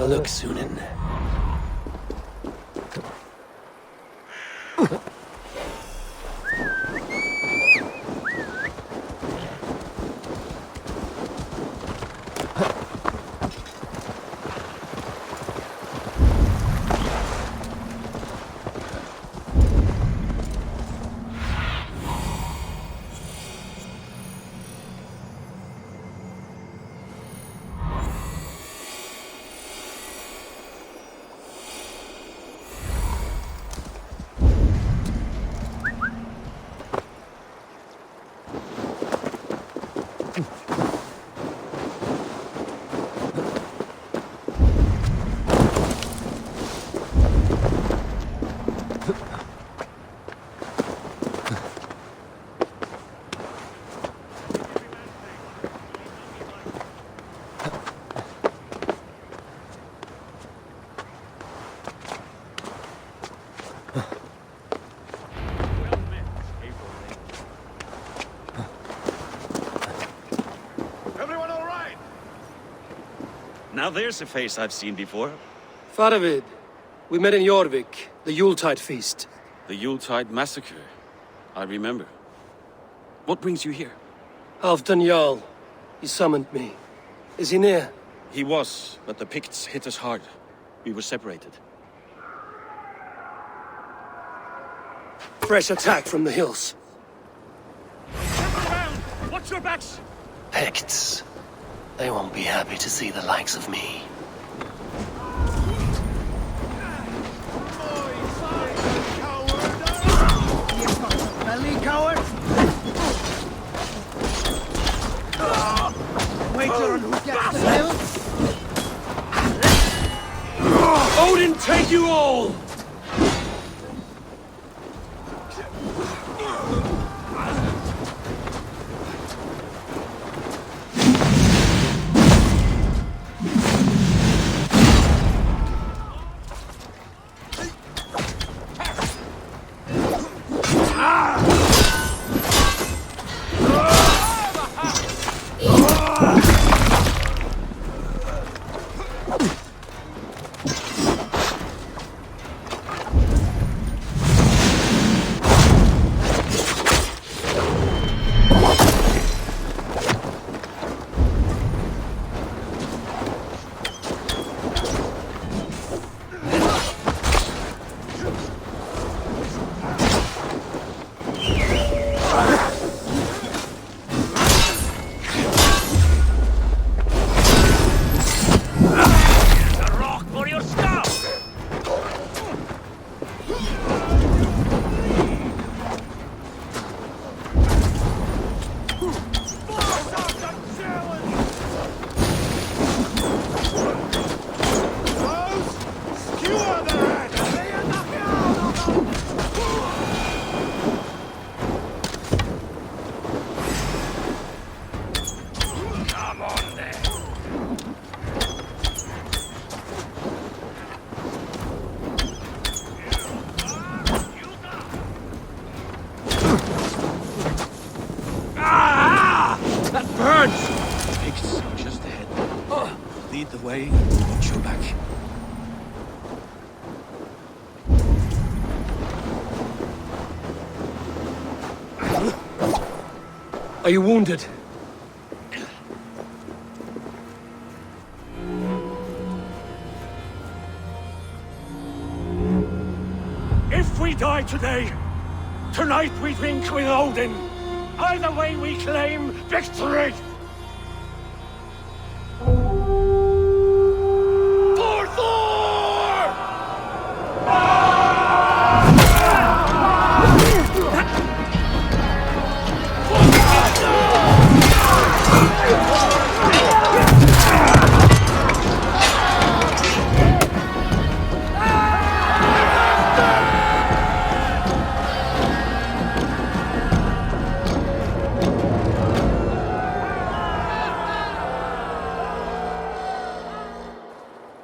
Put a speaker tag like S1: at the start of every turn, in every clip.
S1: a look, Sunan.
S2: Now there's a face I've seen before.
S1: Faravid, we met in Jorvik, the Yuletide feast.
S2: The Yuletide massacre. I remember. What brings you here?
S1: Halfdan Jarl. He summoned me. Is he near?
S2: He was, but the Picts hit us hard. We were separated.
S1: Fresh attack from the hills.
S2: Turn around! Watch your backs!
S1: Picts. They won't be happy to see the likes of me.
S3: Belly coward! Waiter on who gets the hill!
S1: Odin take you all!
S2: Lead the way, watch your back.
S1: Are you wounded?
S4: If we die today, tonight we drink with Odin. Either way we claim victory! For Thor!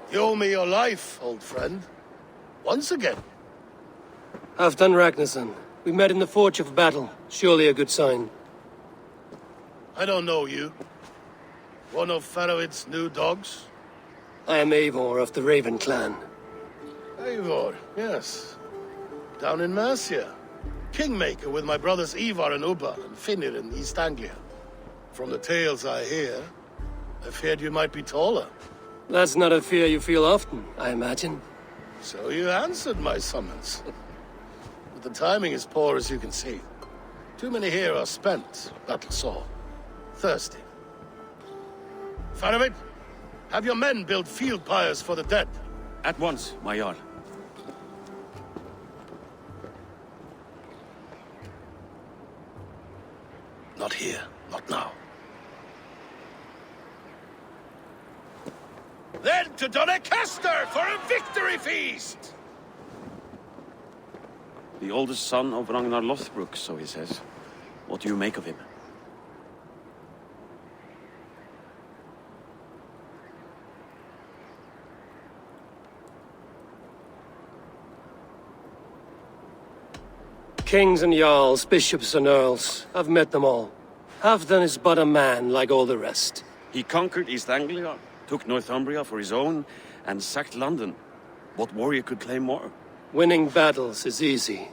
S5: You owe me your life, old friend. Once again.
S1: Halfdan Ragnarsson. We met in the Forge of Battle. Surely a good sign.
S5: I don't know you. One of Faravid's new dogs?
S1: I am Eivor of the Raven clan.
S5: Eivor, yes. Down in Mercia. Kingmaker with my brothers Ivar and Ubba and Finnr in East Anglia. From the tales I hear, I feared you might be taller.
S1: That's not a fear you feel often, I imagine.
S5: So you answered my summons. But the timing is poor, as you can see. Too many here are spent, battle-sore, thirsty. Faramir, have your men build field pyres for the dead.
S2: At once, my Jarl.
S5: Not here, not now. Then to Doncaster for a victory feast!
S2: The oldest son of Ragnar Lothbrok, so he says. What do you make of him?
S1: Kings and jarls, bishops and earls. I've met them all. Halfdan is but a man like all the rest.
S2: He conquered East Anglia, took Northumbria for his own, and sacked London. What warrior could claim more?
S1: Winning battles is easy.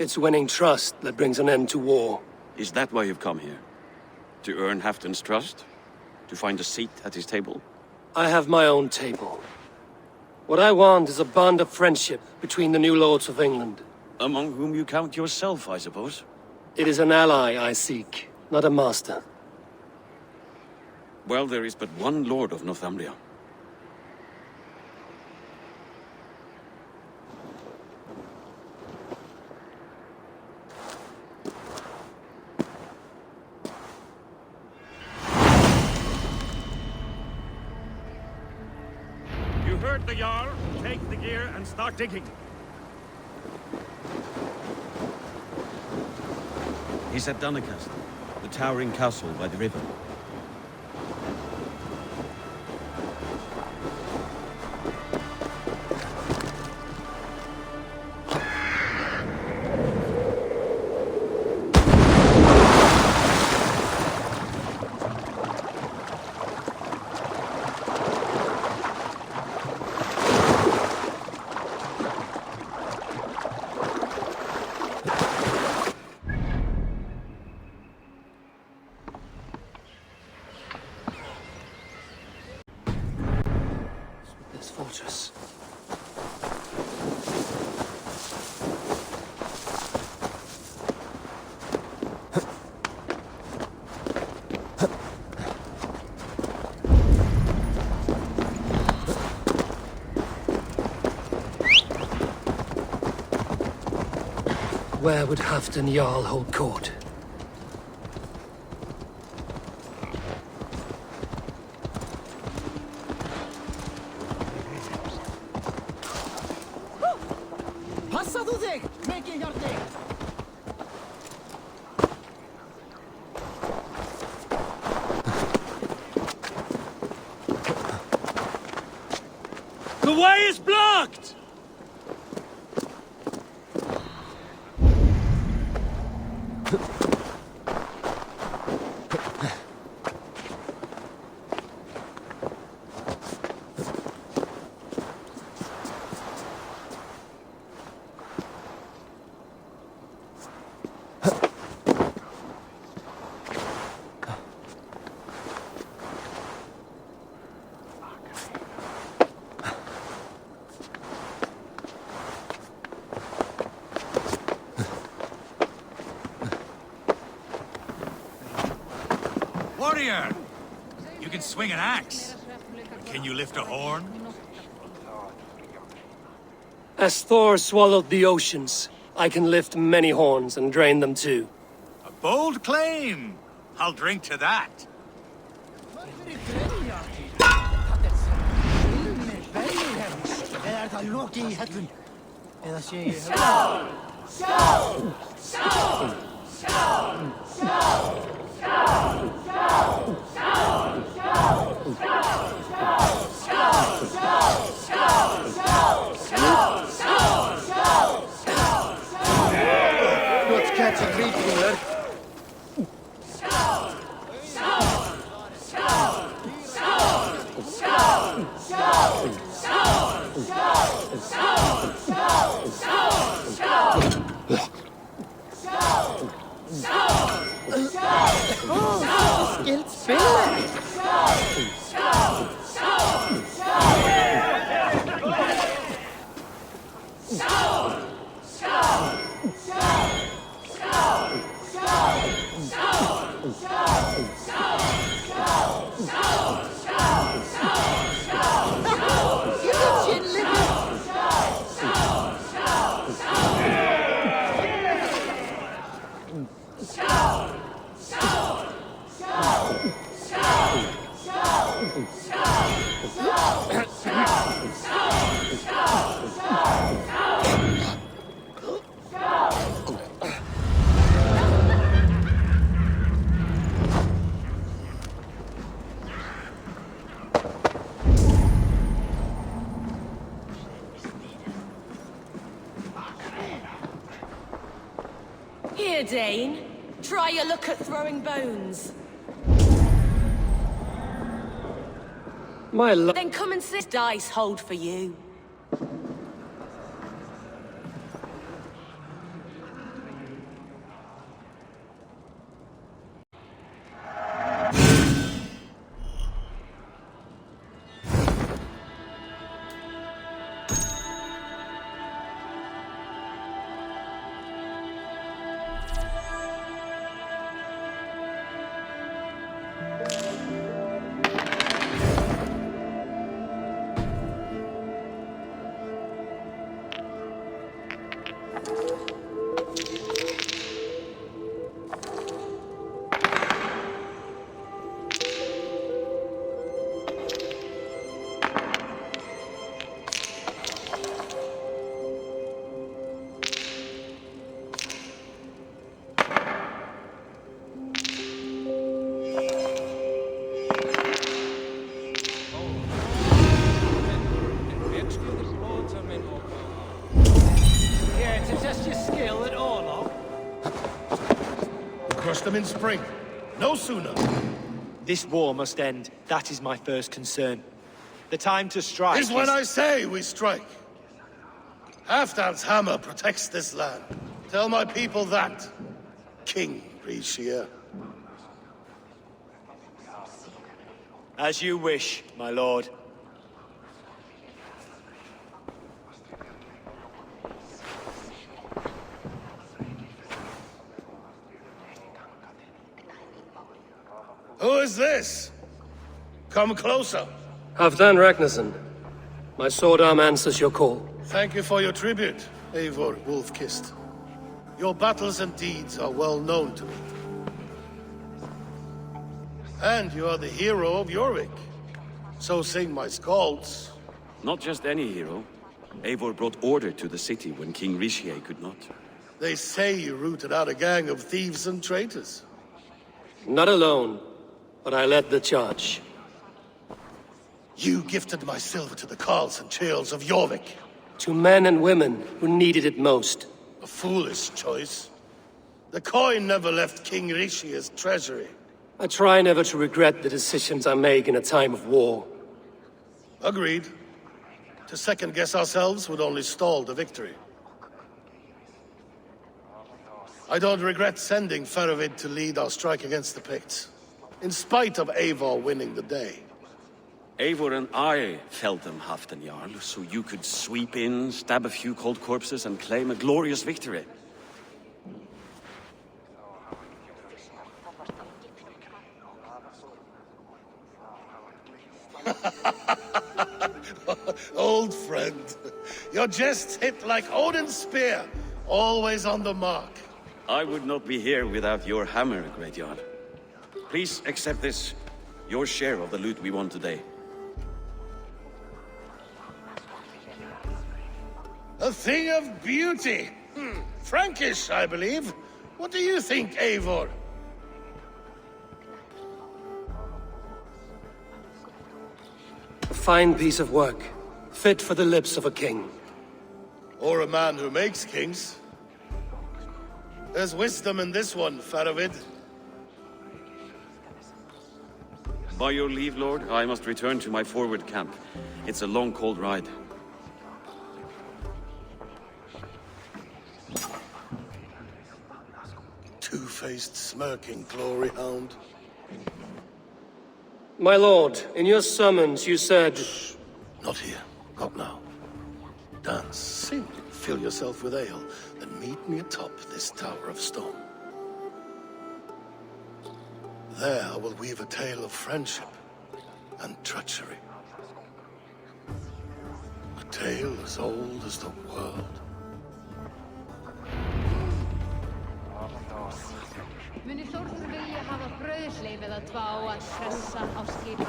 S1: It's winning trust that brings an end to war.
S2: Is that why you've come here? To earn Halfdan's trust? To find a seat at his table?
S1: I have my own table. What I want is a bond of friendship between the new lords of England.
S2: Among whom you count yourself, I suppose?
S1: It is an ally I seek, not a master.
S2: Well, there is but one lord of Northumbria.
S4: You heard the Jarl. Take the gear and start digging.
S6: He's at Doncaster, the towering castle by the river.
S1: This fortress. Where would Halfdan Jarl hold court?
S3: Passa þú þig! Mikið hjarti!
S4: The way is blocked!
S7: Warrior! You can swing an axe. But can you lift a horn?
S1: As Thor swallowed the oceans, I can lift many horns and drain them too.
S7: A bold claim! I'll drink to that.
S3: Eða það loki í hellun? Eða sé ég... Let's catch a great ruler. Skilt spiller!
S8: Here, Dane. Try your luck at throwing bones.
S1: My luck.
S8: Then come and sit. Dice hold for you.
S3: Yeah, to test your skill at Orlog.
S5: Crush them in spring. No sooner.
S9: This war must end. That is my first concern. The time to strike
S5: Is when I say we strike. Halfdan's hammer protects this land. Tell my people that, King Rishia.
S9: As you wish, my lord.
S5: Who is this? Come closer.
S1: Halfdan Ragnarsson. My sword arm answers your call.
S5: Thank you for your tribute, Eivor Wolf-Kissed. Your battles and deeds are well known to me. And you are the hero of Jorvik. So sing my skalds.
S2: Not just any hero. Eivor brought order to the city when King Rishie could not.
S5: They say you rooted out a gang of thieves and traitors.
S1: Not alone, but I led the charge.
S5: You gifted my silver to the carls and churls of Jorvik.
S1: To men and women who needed it most.
S5: A foolish choice. The coin never left King Rishie's treasury.
S1: I try never to regret the decisions I make in a time of war.
S5: Agreed. To second-guess ourselves would only stall the victory. I don't regret sending Faravid to lead our strike against the Picts, in spite of Eivor winning the day.
S2: Eivor and I felled them, Halfdan Jarl, so you could sweep in, stab a few cold corpses, and claim a glorious victory.
S5: Old friend, your jests hit like Odin's spear, always on the mark.
S2: I would not be here without your hammer, Great Jarl. Please accept this, your share of the loot we won today.
S5: A thing of beauty. Frankish, I believe. What do you think, Eivor?
S1: A fine piece of work, fit for the lips of a king.
S5: Or a man who makes kings. There's wisdom in this one, Faravid.
S2: By your leave, Lord, I must return to my forward camp. It's a long, cold ride.
S5: two-faced, smirking glory hound.
S1: My lord, in your summons you said...
S5: Not here. Not now. Dance, sing, fill yourself with ale, and meet me atop this tower of stone. There I will weave a tale of friendship and treachery. A tale as old as the world.
S10: Muni Þórður vilja hafa brauðsleif eða tvá að hressa á skip.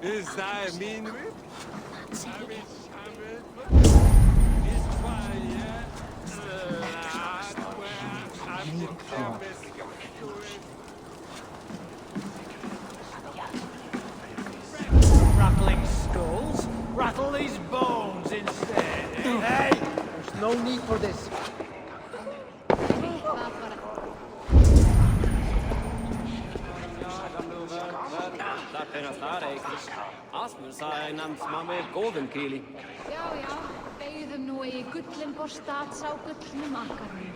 S4: Is that mean?
S3: Rattling skulls? Rattle these bones instead. Hey! There's no need for this.
S10: Já, já, beigðum nú í gullin bostát sá gullnum akkarnum.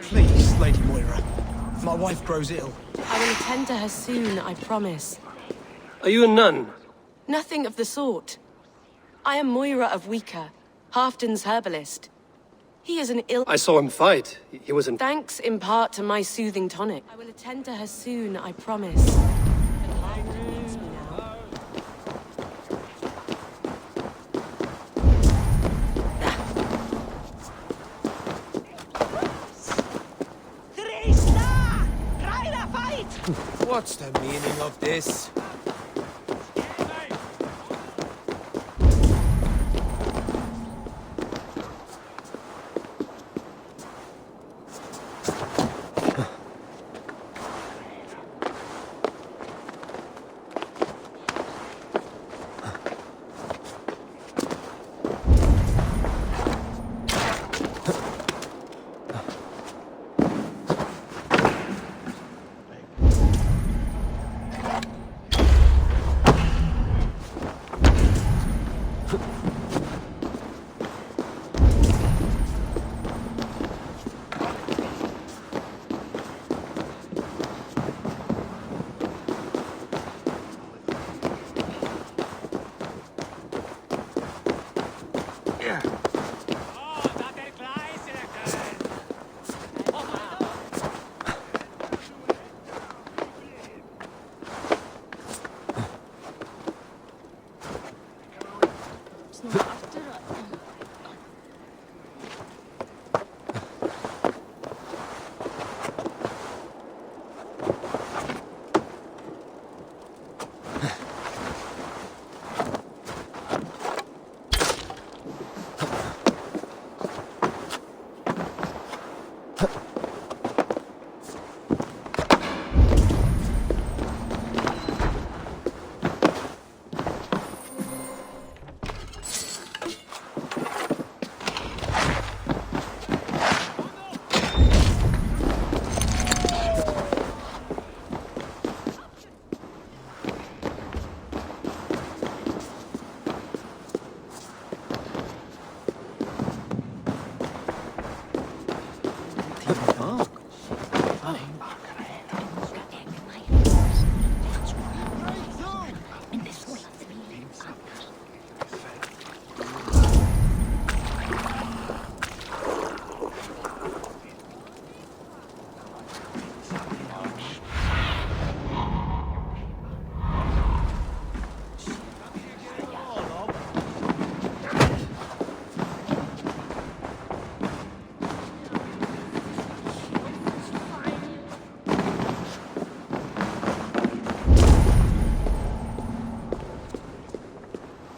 S9: Please, Lady Moira. My wife grows ill.
S8: I will attend to her soon, I promise.
S1: Are you a nun?
S8: Nothing of the sort. I am Moira of Weaker, Halfdan's herbalist. He is an ill...
S1: I saw him fight. He was in...
S8: Thanks in part to my soothing tonic. I will attend to her soon, I promise.
S9: What's the meaning of this?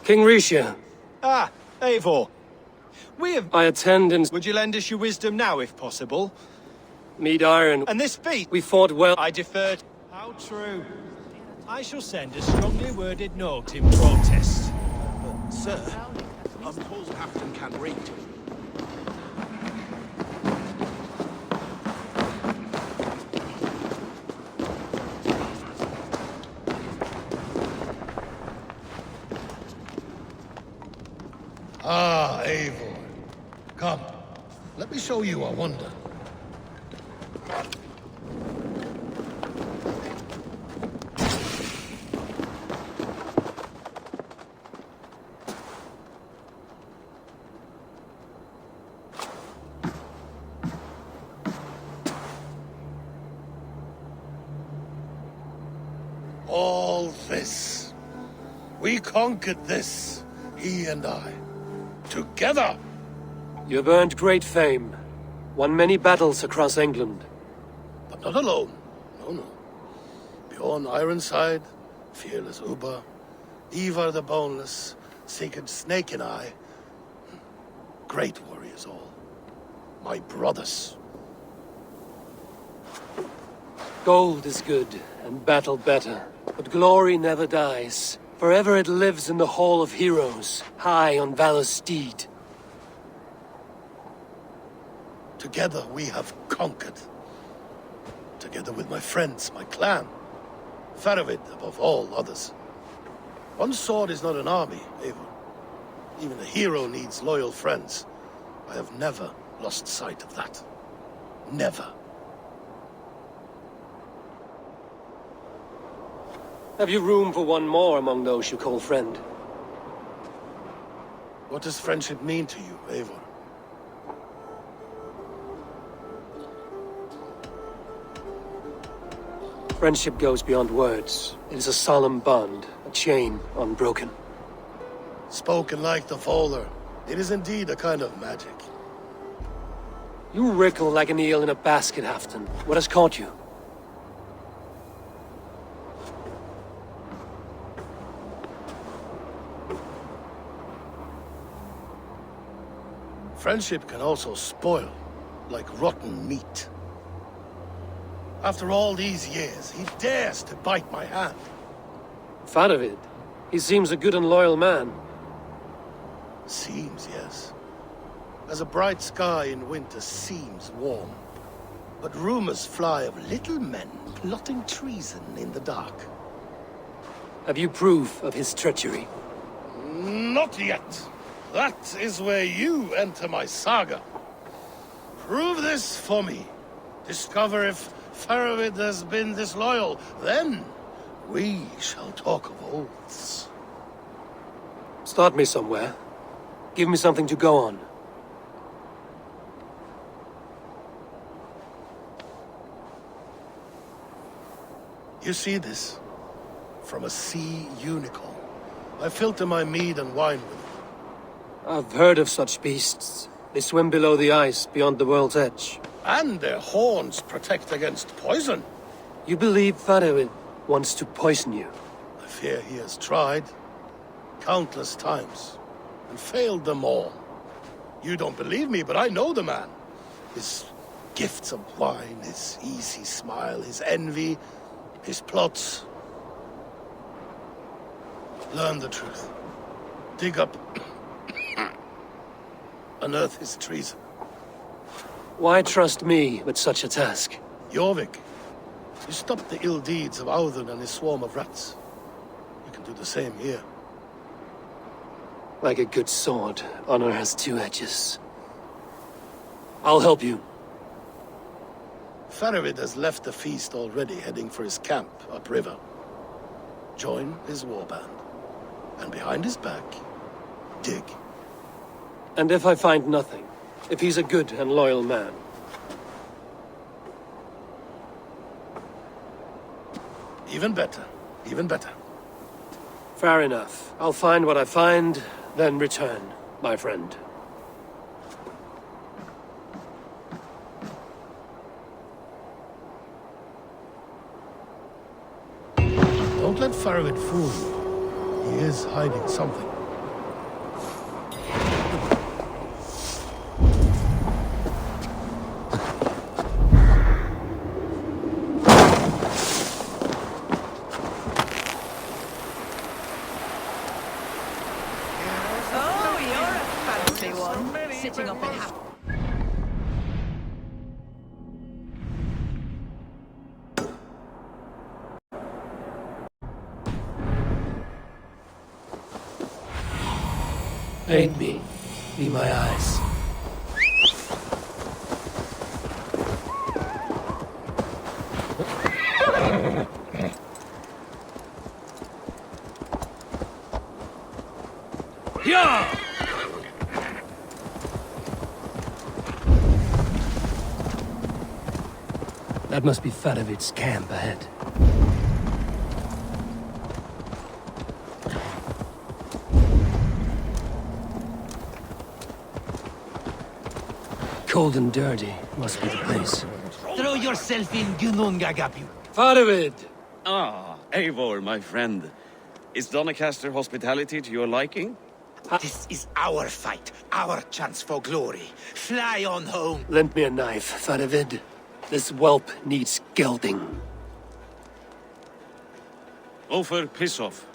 S1: King Risha.
S9: Ah, Eivor. We have...
S1: I attend and...
S9: Would you lend us your wisdom now, if possible?
S1: Mead Iron.
S9: And this feat?
S1: We fought well.
S9: I deferred. How true.
S3: I shall send a strongly worded note in protest.
S11: But, sir, I'm told Halfdan can't read.
S5: Ah, Eivor. Come, let me show you a wonder. All this. We conquered this, he and I. Together!
S1: You've earned great fame. Won many battles across England.
S5: But not alone. No, no. Bjorn Ironside, fearless Uber, Ivar the Boneless, Sigurd Snake and I. Great warriors all. My brothers.
S1: Gold is good, and battle better. But glory never dies. Forever it lives in the Hall of Heroes, high on Valor's steed.
S5: Together we have conquered. Together with my friends, my clan. Faravid above all others. One sword is not an army, Eivor. Even a hero needs loyal friends. I have never lost sight of that. Never.
S1: Have you room for one more among those you call friend?
S5: What does friendship mean to you, Eivor?
S1: Friendship goes beyond words. It is a solemn bond, a chain unbroken.
S5: Spoken like the Fowler, it is indeed a kind of magic.
S1: You wriggle like an eel in a basket, Halfdan. What has caught you?
S5: Friendship can also spoil, like rotten meat. After all these years, he dares to bite my hand.
S1: Faravid. He seems a good and loyal man.
S5: Seems, yes. As a bright sky in winter seems warm. But rumors fly of little men plotting treason in the dark.
S1: Have you proof of his treachery?
S5: Not yet. That is where you enter my saga. Prove this for me. Discover if Faravid has been disloyal. Then we shall talk of oaths.
S1: Start me somewhere. Give me something to go on.
S5: You see this? From a sea unicorn. I filter my mead and wine with it.
S1: I've heard of such beasts. They swim below the ice, beyond the world's edge.
S5: And their horns protect against poison.
S1: You believe Faravid wants to poison you?
S5: I fear he has tried. Countless times. And failed them all. You don't believe me, but I know the man. His gifts of wine, his easy smile, his envy, his plots. Learn the truth. Dig up... unearth his treason.
S1: Why trust me with such a task?
S5: Jorvik, you stopped the ill deeds of Audun and his swarm of rats. You can do the same here.
S1: Like a good sword, honor has two edges. I'll help you.
S5: Faravid has left the feast already, heading for his camp upriver. Join his warband. And behind his back, dig.
S1: And if I find nothing? If he's a good and loyal man?
S5: Even better. Even better.
S1: Fair enough. I'll find what I find, then return, my friend.
S5: Don't let Faravid fool you. He is hiding something.
S10: sitting up in half.
S1: Aid me. Be my eyes.
S4: Yeah!
S1: That must be Fadavid's camp ahead. Cold and dirty must be the place.
S3: Throw yourself in, Gunungagapu.
S1: Fadavid!
S2: Ah, Eivor, my friend. Is Doncaster hospitality to your liking?
S3: This is our fight, our chance for glory. Fly on home.
S1: Lend me a knife, Fadavid. This whelp needs gelding.
S2: Over, piss off.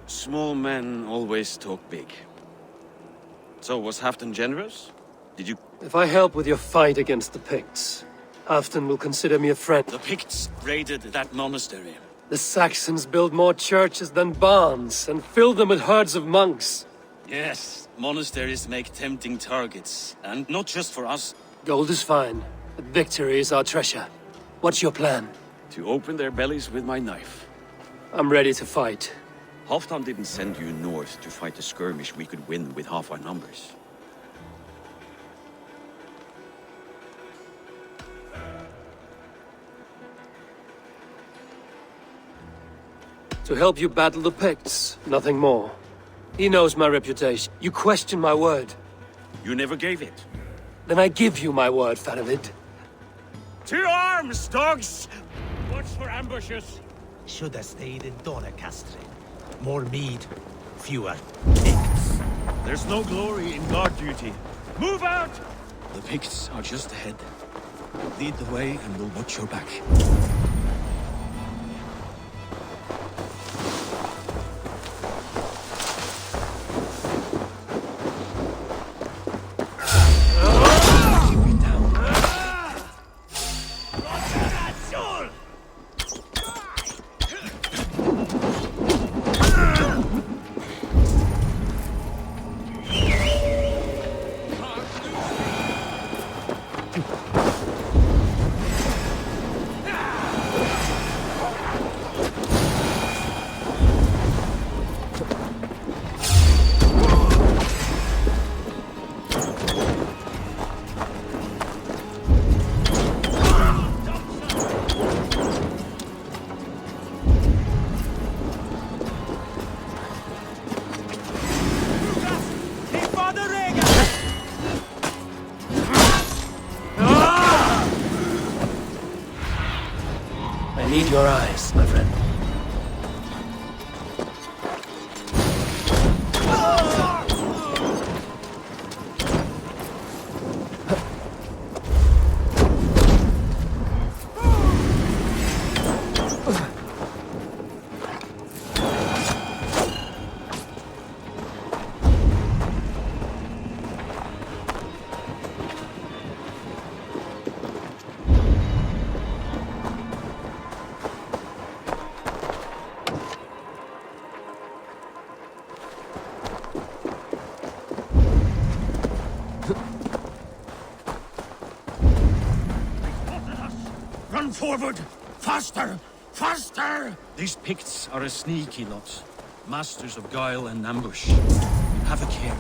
S2: Small men always talk big. So, was Halfdan generous? Did you...
S1: If I help with your fight against the Picts, Halfdan will consider me a friend.
S2: The Picts raided that monastery.
S1: The Saxons build more churches than barns, and fill them with herds of monks.
S2: Yes, monasteries make tempting targets. And not just for us.
S1: Gold is fine, but victory is our treasure. What's your plan?
S2: To open their bellies with my knife.
S1: I'm ready to fight.
S2: Halfdan didn't send you north to fight a skirmish we could win with half our numbers.
S1: To help you battle the Picts, nothing more. He knows my reputation. You question my word.
S2: You never gave it.
S1: Then I give you my word, Fadavid.
S4: To arms, dogs! Watch for ambushes.
S3: Should have stayed in Doncaster. More mead, fewer Picts.
S6: There's no glory in guard duty.
S4: Move out!
S6: The Picts are just ahead. Lead the way and we'll watch your back.
S1: I need your eyes, my friend.
S4: Run forward! Faster! Faster!
S6: These Picts are a sneaky lot. Masters of guile and ambush. Have a care.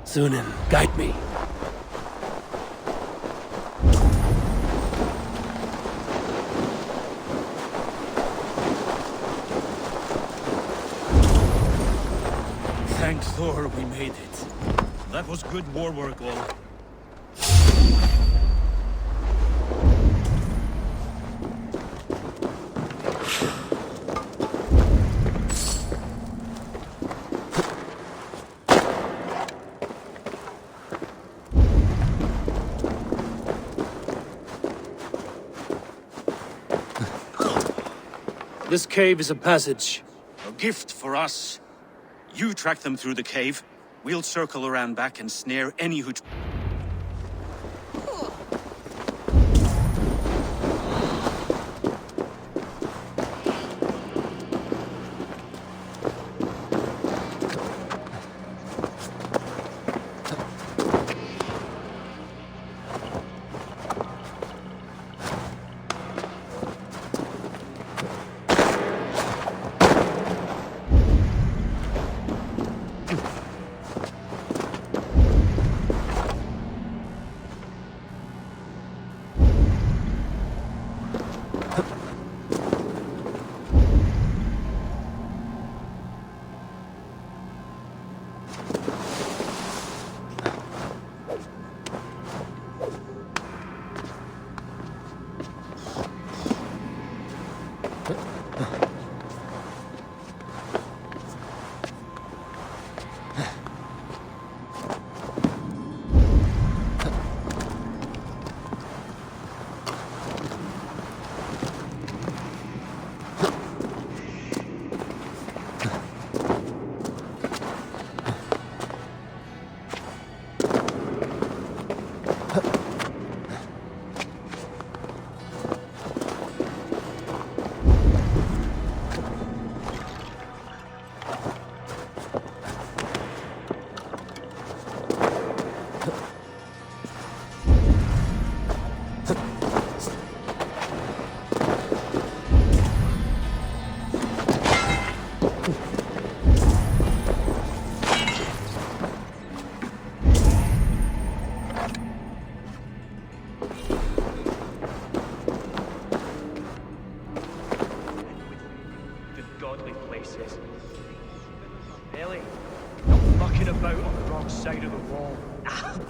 S1: Sunan, guide me.
S6: Thor, we made it. That was good war work, all.
S1: This cave is a passage.
S2: A gift for us. You track them through the cave. We'll circle around back and snare any who...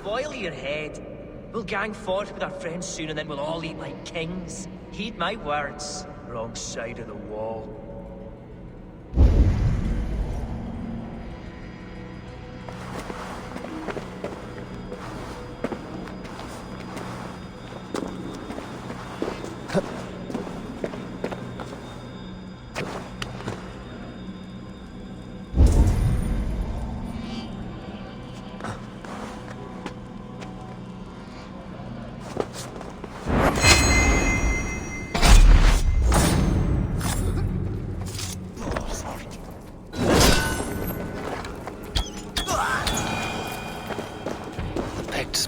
S12: Boil your head. We'll gang forth with our friends soon and then we'll all eat like kings. Heed my words. Wrong side of the wall.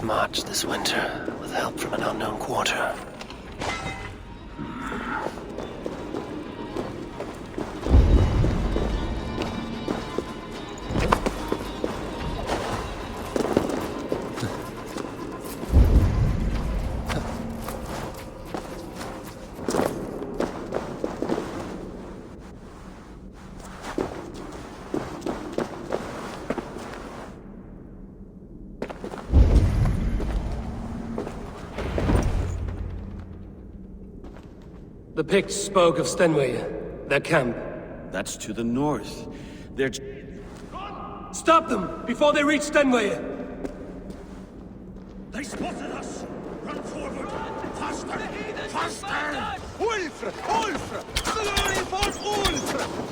S1: March this winter with help from an unknown quarter. The Picts spoke of Stenway, their camp.
S2: That's to the north. They're...
S1: Stop them before they reach Stenway!
S4: They spotted us! Run forward! Faster! Faster!
S3: Ulfr! Ulfr! Glory for Ulfr!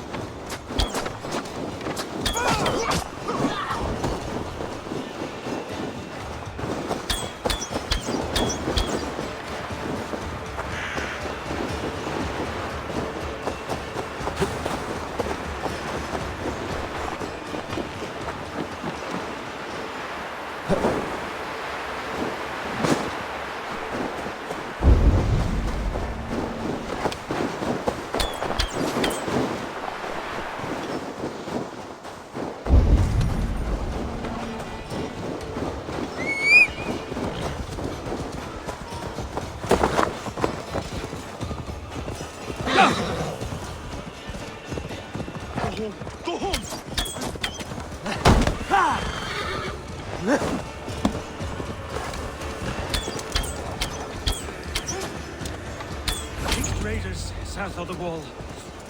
S7: raiders south of the wall.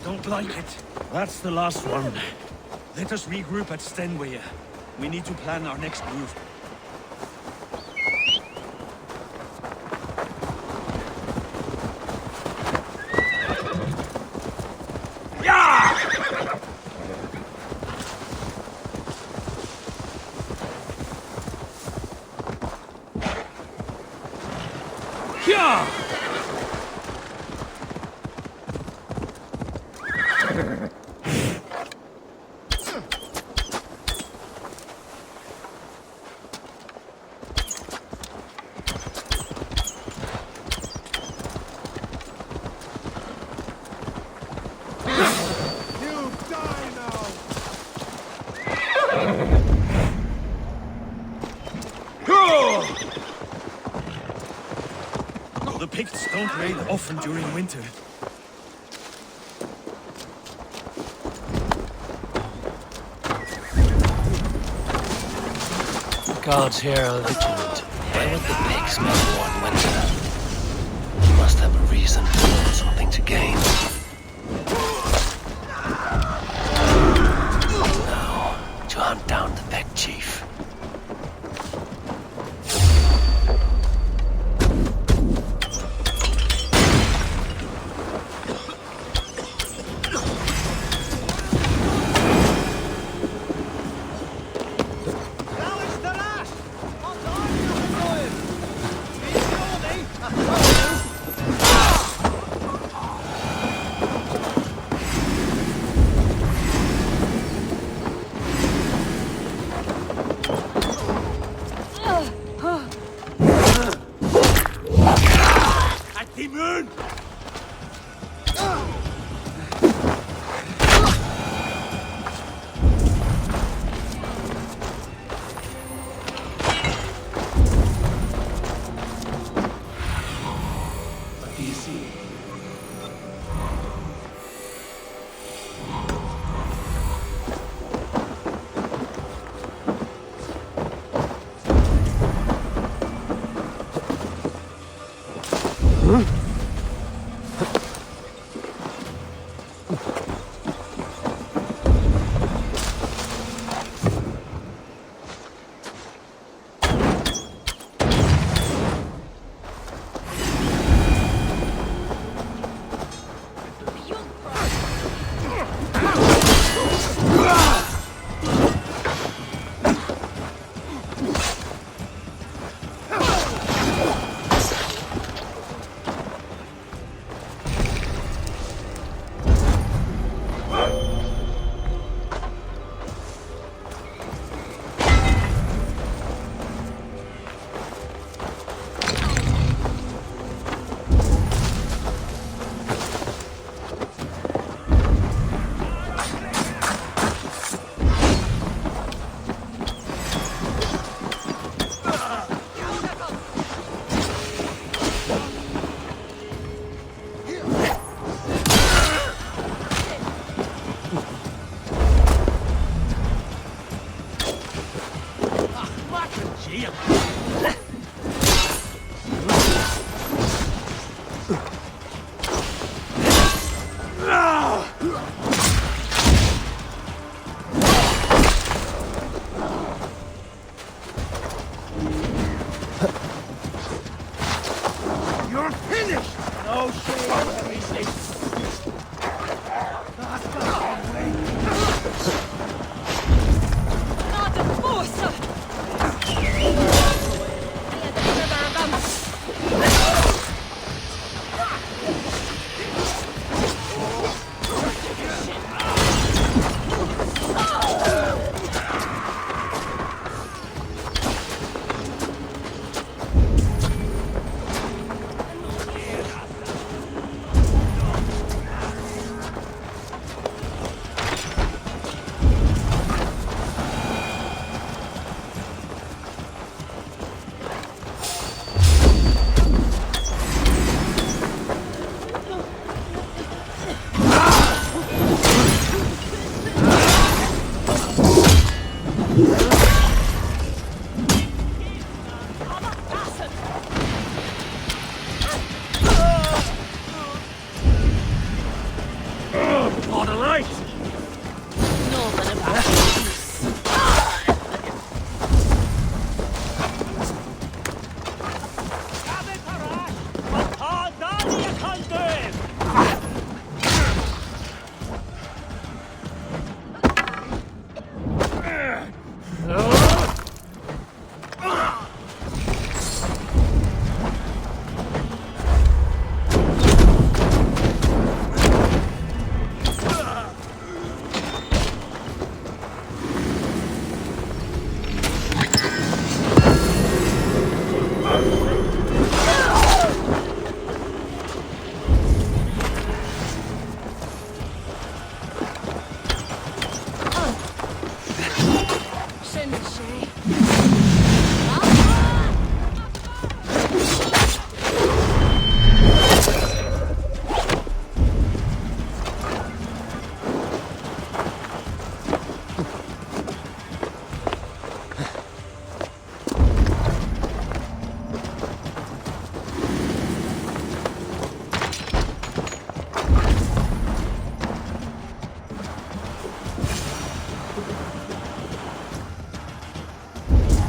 S7: Don't like it. That's the last one. Let us regroup at Stenway. We need to plan our next move. The Picts don't raid often during winter.
S1: The guards here are vigilant. Why would the Picts make war in winter? They must have a reason, something to gain. Now, to hunt down the Peck chief.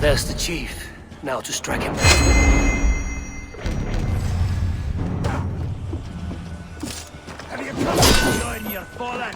S1: There's the chief. Now to strike him.
S7: Have you come to join your fallen?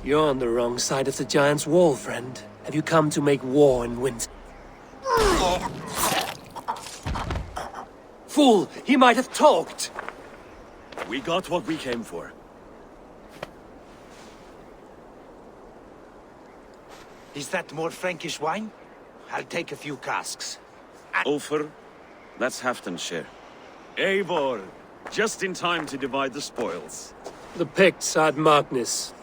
S1: You're on the wrong side of the giant's wall, friend. Have you come to make war and win? Fool! He might have talked!
S2: We got what we came for.
S3: Is that more Frankish wine? I'll take a few casks.
S2: Ulfr, that's Halfdan's share. Eivor, just in time to divide the spoils.
S1: The Picts had Magnus.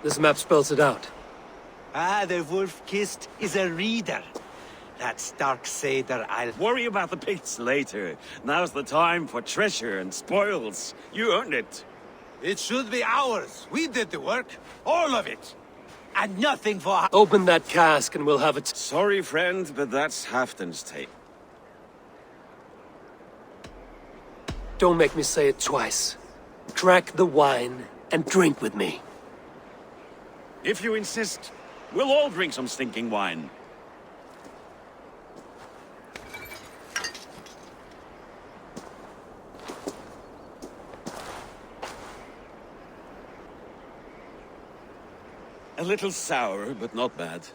S1: This map spells it out.
S3: Ah, the wolf-kissed is a reader. That stark Seder, I'll...
S2: Worry about the Picts later. Now's the time for treasure and spoils. You earned it.
S3: It should be ours. We did the work. All of it. And nothing for...
S1: Open that cask and we'll have it.
S2: Sorry, friend, but that's Halfdan's take.
S1: Don't make me say it twice. Crack the wine and drink with me.
S2: If you insist, we'll all drink some stinking wine. A little sour, but not bad.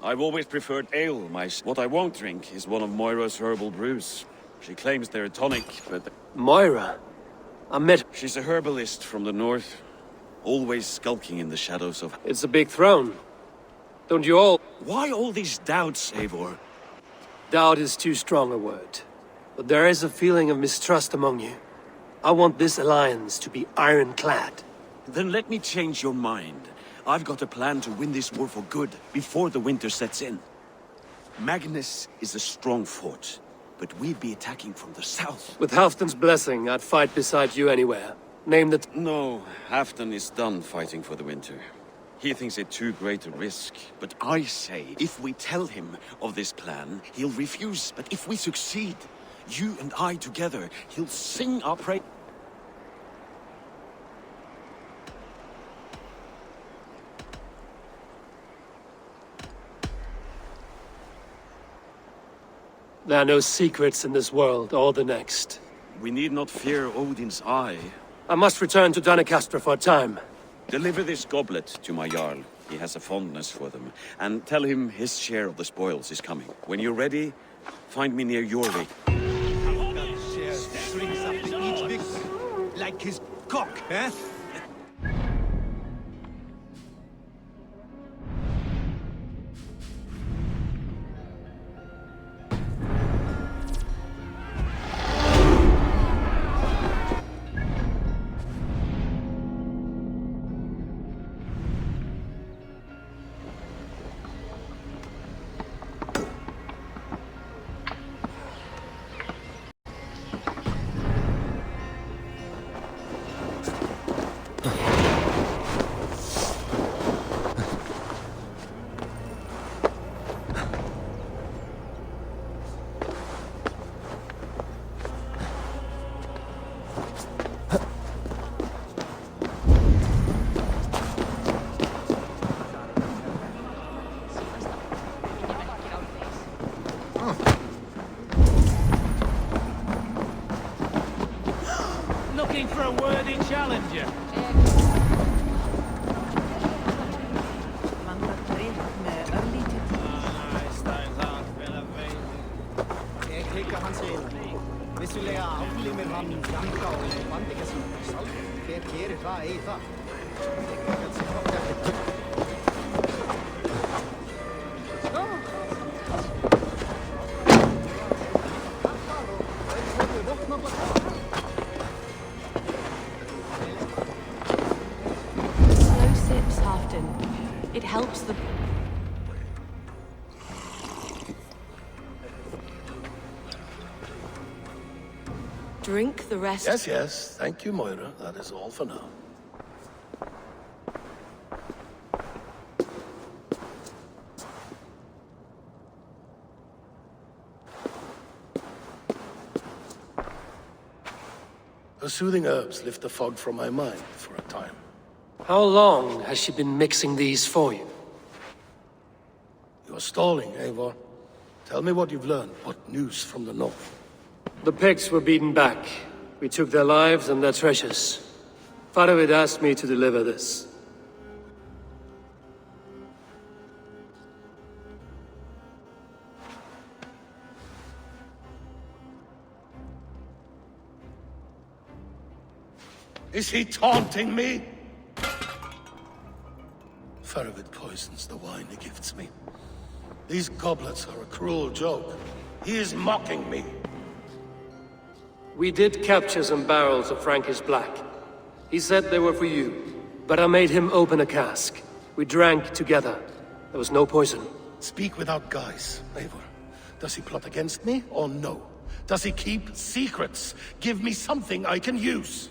S2: I've always preferred ale, What I won't drink is one of Moira's herbal brews. She claims they're a tonic, but...
S1: Moira? I met...
S2: She's a herbalist from the north. Always skulking in the shadows of...
S1: It's a big throne. Don't you all...
S2: Why all these doubts, Eivor?
S1: Doubt is too strong a word. But there is a feeling of mistrust among you. I want this alliance to be ironclad.
S2: Then let me change your mind. I've got a plan to win this war for good, before the winter sets in. Magnus is a strong fort, but we'd be attacking from the south.
S1: With Halfdan's blessing, I'd fight beside you anywhere. Name that...
S2: No, Halfdan is done fighting for the winter. He thinks it too great a risk. But I say, if we tell him of this plan, he'll refuse. But if we succeed, you and I together, he'll sing our praise.
S1: There are no secrets in this world or the next.
S2: We need not fear Odin's eye.
S1: I must return to Doncaster for a time.
S2: Deliver this goblet to my Jarl. He has a fondness for them. And tell him his share of the spoils is coming. When you're ready, find me near your lake.
S3: Shrinks up to each victory, like his cock, eh? Looking for a worthy challenger.
S13: Vissulega aflimir hann fjanka og bandinga sín. Hver gerir það eigi það?
S8: Slow sips, Halfdan. It helps the... drink the rest?
S5: Yes, yes. Thank you, Moira. That is all for now. Her soothing herbs lift the fog from my mind for a time.
S1: How long has she been mixing these for you?
S5: You're stalling, Eivor. Tell me what you've learned. What news from the north?
S1: The Picts were beaten back. We took their lives and their treasures. Faravid asked me to deliver this.
S5: Is he taunting me? Faravid poisons the wine he gifts me. These goblets are a cruel joke. He is mocking me.
S1: We did capture some barrels of Frankish Black. He said they were for you, but I made him open a cask. We drank together. There was no poison.
S5: Speak without guise, Eivor. Does he plot against me, or no? Does he keep secrets? Give me something I can use.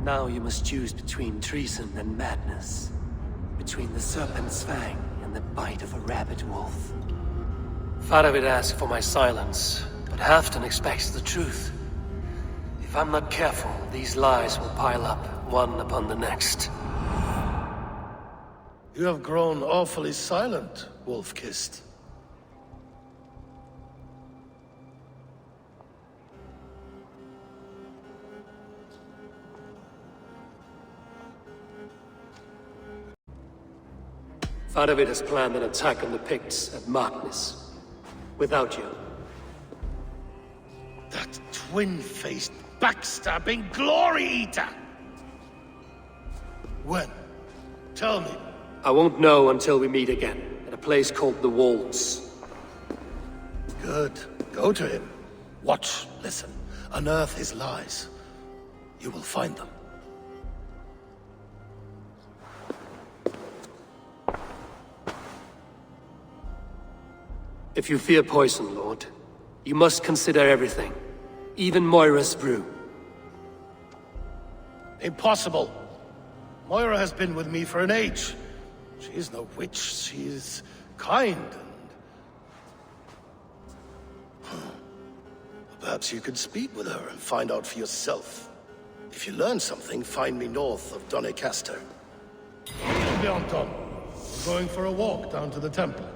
S1: Now you must choose between treason and madness. Between the serpent's fang and the bite of a rabid wolf. Faravid asked for my silence, but Halfdan expects the truth. If I'm not careful, these lies will pile up, one upon the next.
S5: You have grown awfully silent, Wolf-Kissed.
S1: Faravid has planned an attack on the Picts at Markness. Without you.
S5: That twin-faced, backstabbing glory eater! When? Tell me.
S1: I won't know until we meet again, at a place called the Walls.
S5: Good. Go to him. Watch, listen. Unearth his lies. You will find them.
S1: If you fear poison, Lord, you must consider everything. Even Moira's brew.
S5: Impossible. Moira has been with me for an age. She is no witch. She is kind and... Perhaps you could speak with her and find out for yourself. If you learn something, find me north of Doncaster. Bjornton, we're going for a walk down to the temple.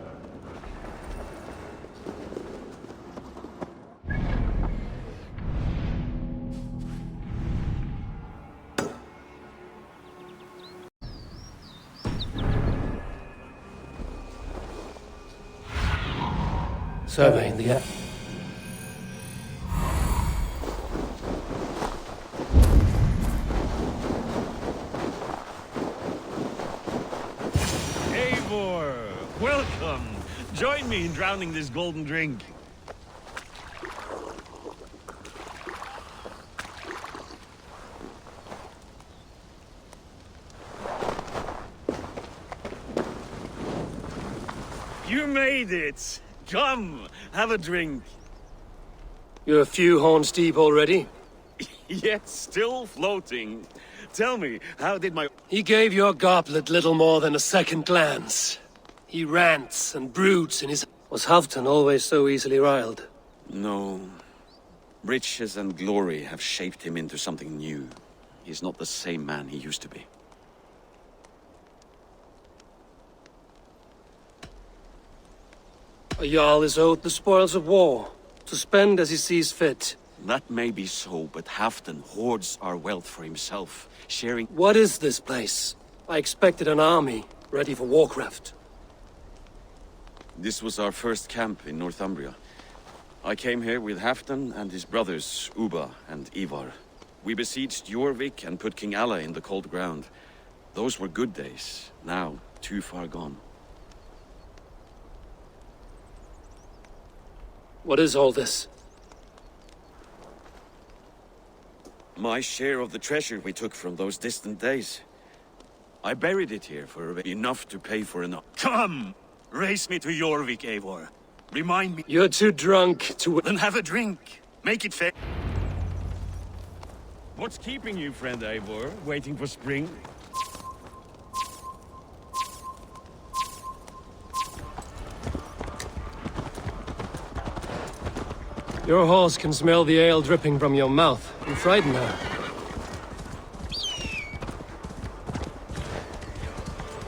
S1: Surveying the air.
S7: Eivor, welcome. Join me in drowning this golden drink. You made it. Come, have a drink.
S1: You're a few horns deep already?
S7: Yet still floating. Tell me, how did my...
S1: He gave your goblet little more than a second glance. He rants and broods in his... Was Halfdan always so easily riled?
S2: No. Riches and glory have shaped him into something new. He's not the same man he used to be.
S1: A Jarl is owed the spoils of war, to spend as he sees fit.
S2: That may be so, but Halfdan hoards our wealth for himself, sharing...
S1: What is this place? I expected an army, ready for warcraft.
S2: This was our first camp in Northumbria. I came here with Halfdan and his brothers, Ubba and Ivar. We besieged Jorvik and put King Alla in the cold ground. Those were good days, now too far gone.
S1: What is all this?
S2: My share of the treasure we took from those distant days. I buried it here for enough to pay for enough.
S7: Come! Race me to Jorvik, Eivor.
S6: Remind me.
S1: You're too drunk to...
S6: Then have a drink. Make it fair. What's keeping you, friend Eivor? Waiting for spring?
S1: Your horse can smell the ale dripping from your mouth and frighten her.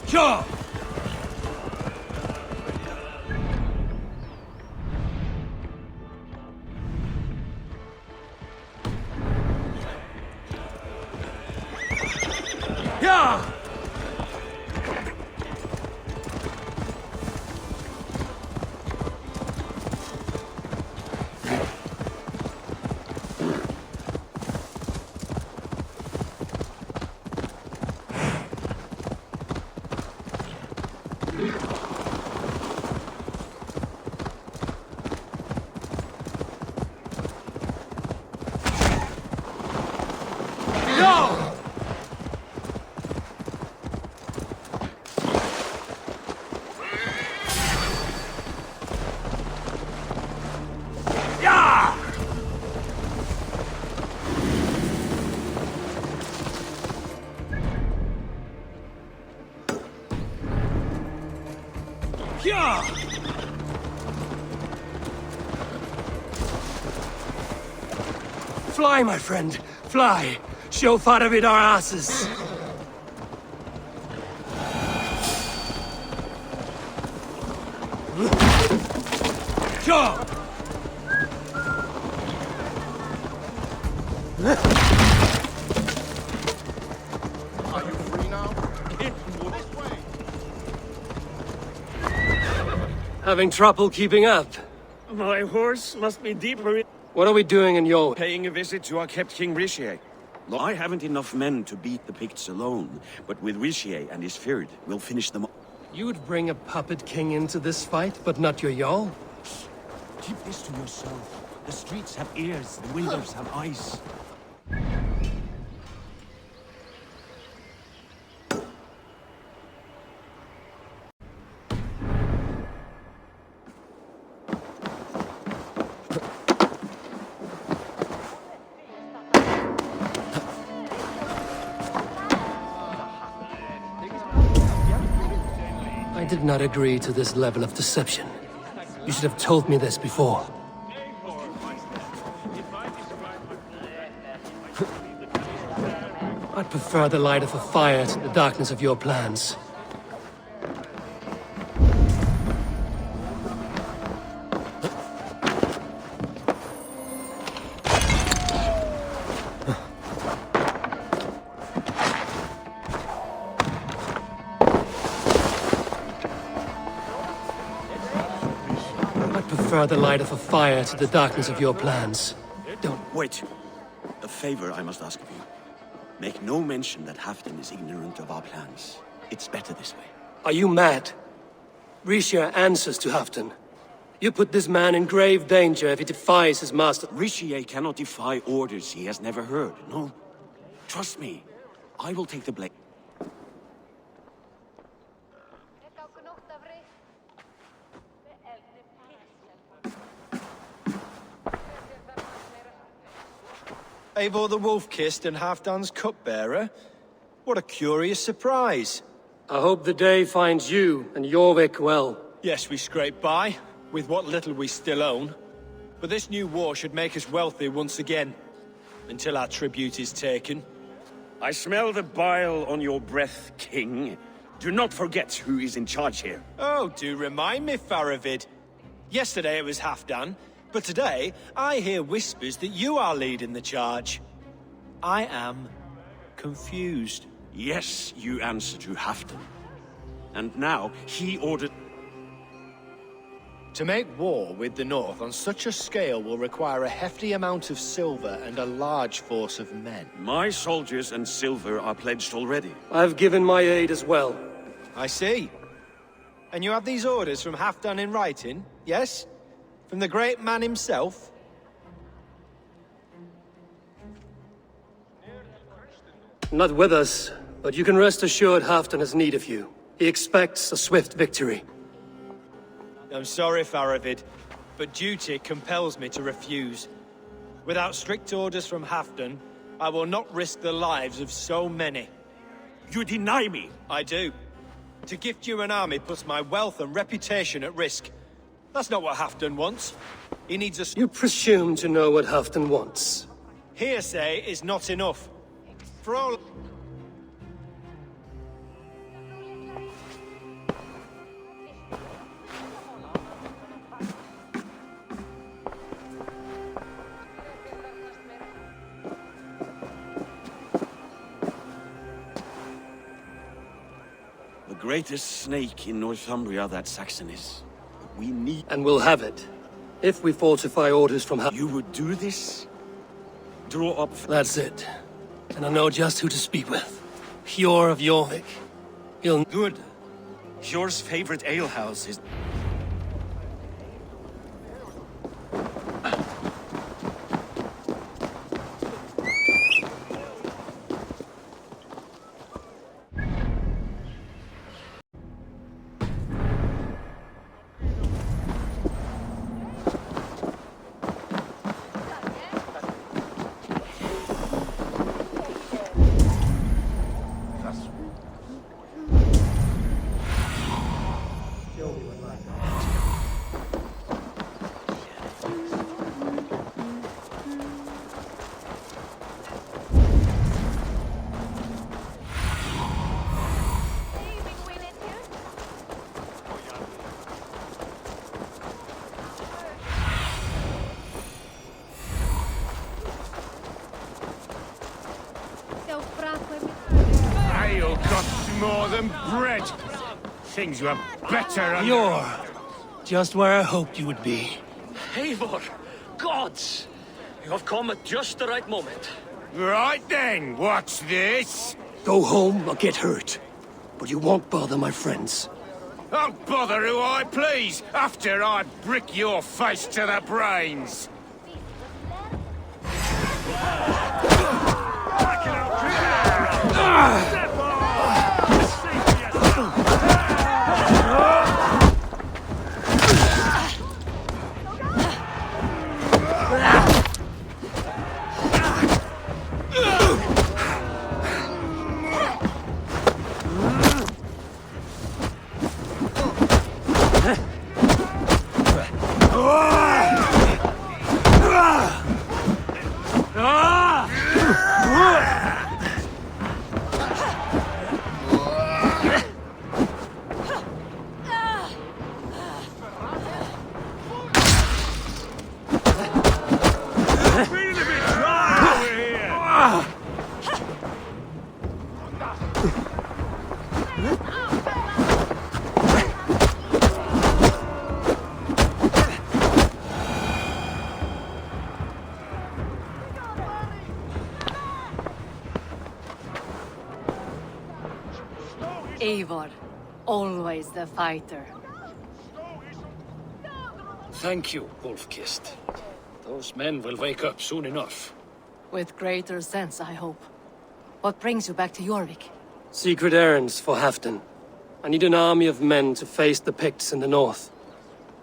S6: Sure!
S1: Yeah! Fly, my friend, fly. Show Faravid our asses. Sure.
S11: Are you free now? This way.
S1: Having trouble keeping up?
S6: My horse must be deeper in...
S1: What are we doing in your...
S2: Paying a visit to our kept King Richier. I haven't enough men to beat the Picts alone, but with Richier and his Fyrd, we'll finish them all.
S1: You would bring a puppet king into this fight, but not your Jarl?
S6: Keep this to yourself. The streets have ears, the windows have eyes.
S1: I did not agree to this level of deception. You should have told me this before. I'd prefer the light of a fire to the darkness of your plans. Prefer the light of a fire to the darkness of your plans. Don't...
S2: Wait. A favor I must ask of you. Make no mention that Halfdan is ignorant of our plans. It's better this way.
S1: Are you mad? Richier answers to Halfdan. You put this man in grave danger if he defies his master.
S2: Richier cannot defy orders he has never heard, no? Trust me. I will take the blame.
S9: Eivor the Wolf-Kissed and Halfdan's cupbearer? What a curious surprise.
S1: I hope the day finds you and Jorvik well.
S9: Yes, we scrape by, with what little we still own. But this new war should make us wealthy once again. Until our tribute is taken.
S2: I smell the bile on your breath, King. Do not forget who is in charge here.
S9: Oh, do remind me, Faravid. Yesterday it was Halfdan, but today I hear whispers that you are leading the charge. I am confused.
S2: Yes, you answer to Halfdan. And now he ordered...
S9: To make war with the North on such a scale will require a hefty amount of silver and a large force of men.
S2: My soldiers and silver are pledged already.
S1: I've given my aid as well.
S9: I see. And you have these orders from Halfdan in writing, yes? From the great man himself?
S1: Not with us, but you can rest assured Halfdan has need of you. He expects a swift victory.
S9: I'm sorry, Faravid, but duty compels me to refuse. Without strict orders from Halfdan, I will not risk the lives of so many.
S4: You deny me?
S9: I do. To gift you an army puts my wealth and reputation at risk. That's not what Halfdan wants. He needs a...
S1: You presume to know what Halfdan wants.
S9: Hearsay is not enough. For all...
S2: The greatest snake in Northumbria that Saxon is. We need...
S1: And we'll have it. If we falsify orders from
S2: You would do this? Draw up...
S1: That's it. And I know just who to speak with. Hjor of Jorvik. He'll...
S6: Good. Hjor's favorite alehouse is...
S4: You got more than bread. Things were better under...
S1: You're just where I hoped you would be.
S14: Eivor! Gods! You have come at just the right moment.
S4: Right then, what's this?
S1: Go home or get hurt. But you won't bother my friends.
S4: I'll bother who I please, after I brick your face to the brains.
S15: Eivor, always the fighter.
S14: Thank you, Wolf-Kissed. Those men will wake up soon enough.
S15: With greater sense, I hope. What brings you back to Jorvik?
S1: Secret errands for Halfdan. I need an army of men to face the Picts in the north.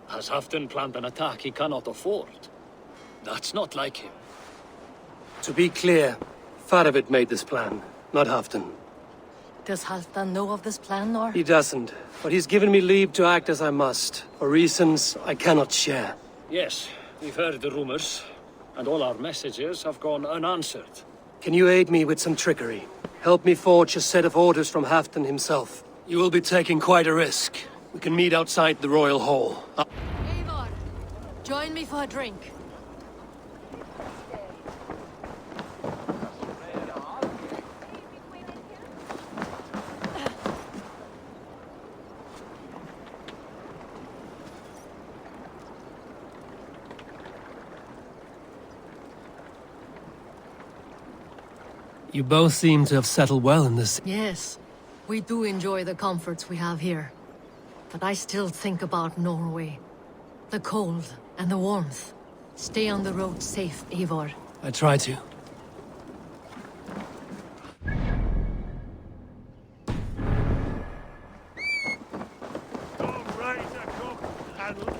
S14: Has Halfdan planned an attack he cannot afford? That's not like him.
S1: To be clear, Faravid made this plan, not Halfdan.
S15: Does Halfdan know of this plan, or...?
S1: He doesn't, but he's given me leave to act as I must, for reasons I cannot share.
S14: Yes, we've heard the rumors, and all our messages have gone unanswered.
S1: Can you aid me with some trickery? Help me forge a set of orders from Halfdan himself. You will be taking quite a risk. We can meet outside the Royal Hall.
S15: Eivor, join me for a drink.
S1: You both seem to have settled well in this.
S15: Yes, we do enjoy the comforts we have here. But I still think about Norway. The cold and the warmth. Stay on the road safe, Eivor.
S1: I try to.
S4: Don't raise a cup and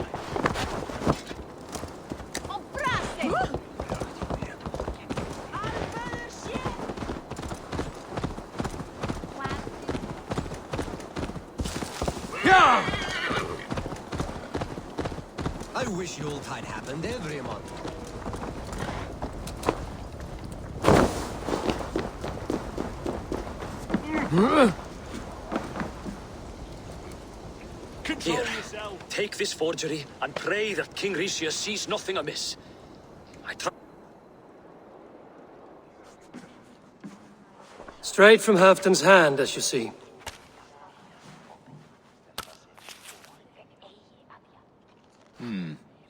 S16: wish Yuletide happened every month.
S14: Here, take this forgery and pray that King Ricius sees nothing amiss.
S1: Straight from Halfdan's hand, as you see.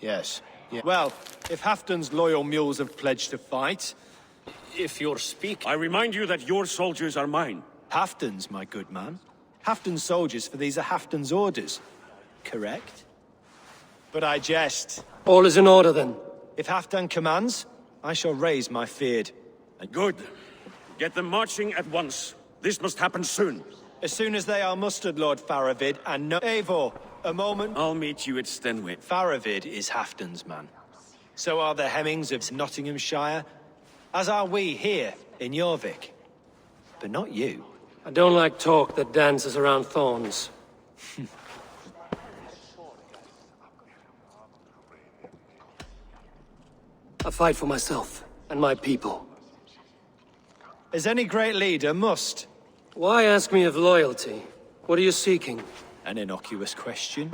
S9: Yes. Yeah. Well, if Halfdan's loyal mules have pledged to fight...
S14: If you're speaking...
S4: I remind you that your soldiers are mine.
S9: Halfdan's, my good man. Halfdan's soldiers, for these are Halfdan's orders. Correct? But I jest.
S1: All is in order, then.
S9: If Halfdan commands, I shall raise my feared.
S4: Good. Get them marching at once. This must happen soon.
S9: As soon as they are mustered, Lord Faravid, and no... Eivor, a moment.
S2: I'll meet you at Stenwick.
S9: Faravid is Halfdan's man. So are the Hemmings of Nottinghamshire, as are we here in Jorvik. But not you.
S1: I don't like talk that dances around thorns. I fight for myself and my people.
S9: As any great leader must.
S1: Why ask me of loyalty? What are you seeking?
S9: An innocuous question.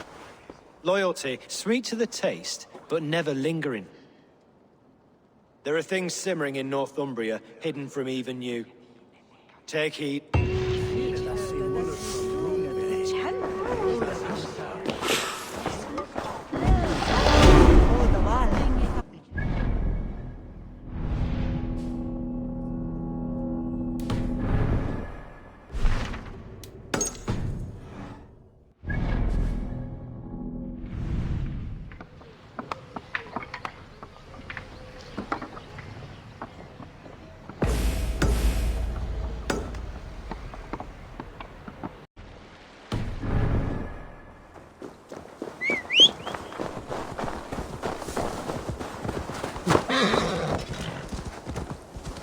S9: Loyalty, sweet to the taste, but never lingering. There are things simmering in Northumbria, hidden from even you. Take heed.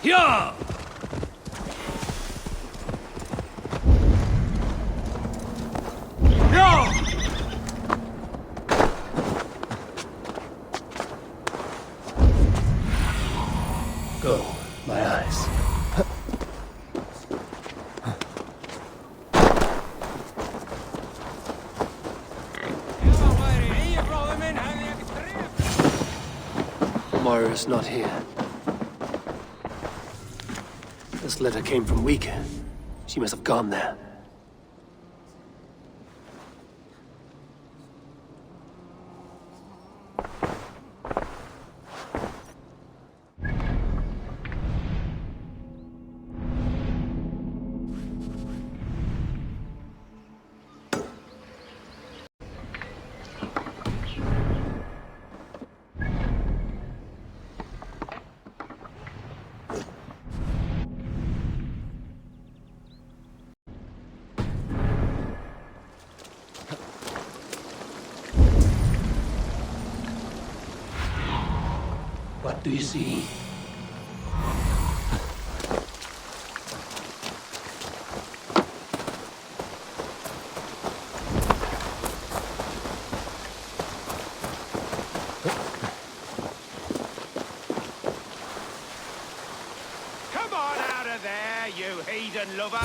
S14: Yeah!
S1: Go, my eyes. Moira's not here. This letter came from Wika. She must have gone there. What do you see?
S3: Come on out of there, you heathen lover!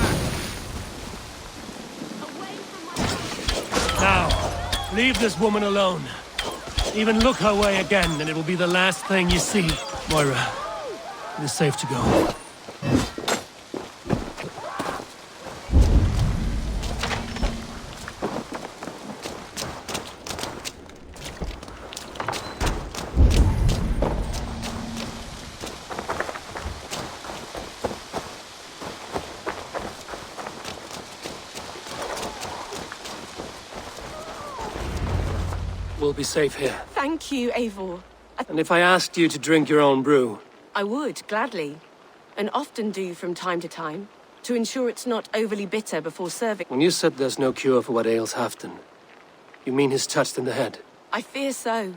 S1: Now, leave this woman alone. Even look her way again, and it will be the last thing you see. Moira, it is safe to go. We'll be safe here.
S8: Thank you, Eivor.
S1: And if I asked you to drink your own brew?
S8: I would, gladly. And often do from time to time, to ensure it's not overly bitter before serving.
S1: When you said there's no cure for what ails Halfdan, you mean he's touched in the head?
S8: I fear so.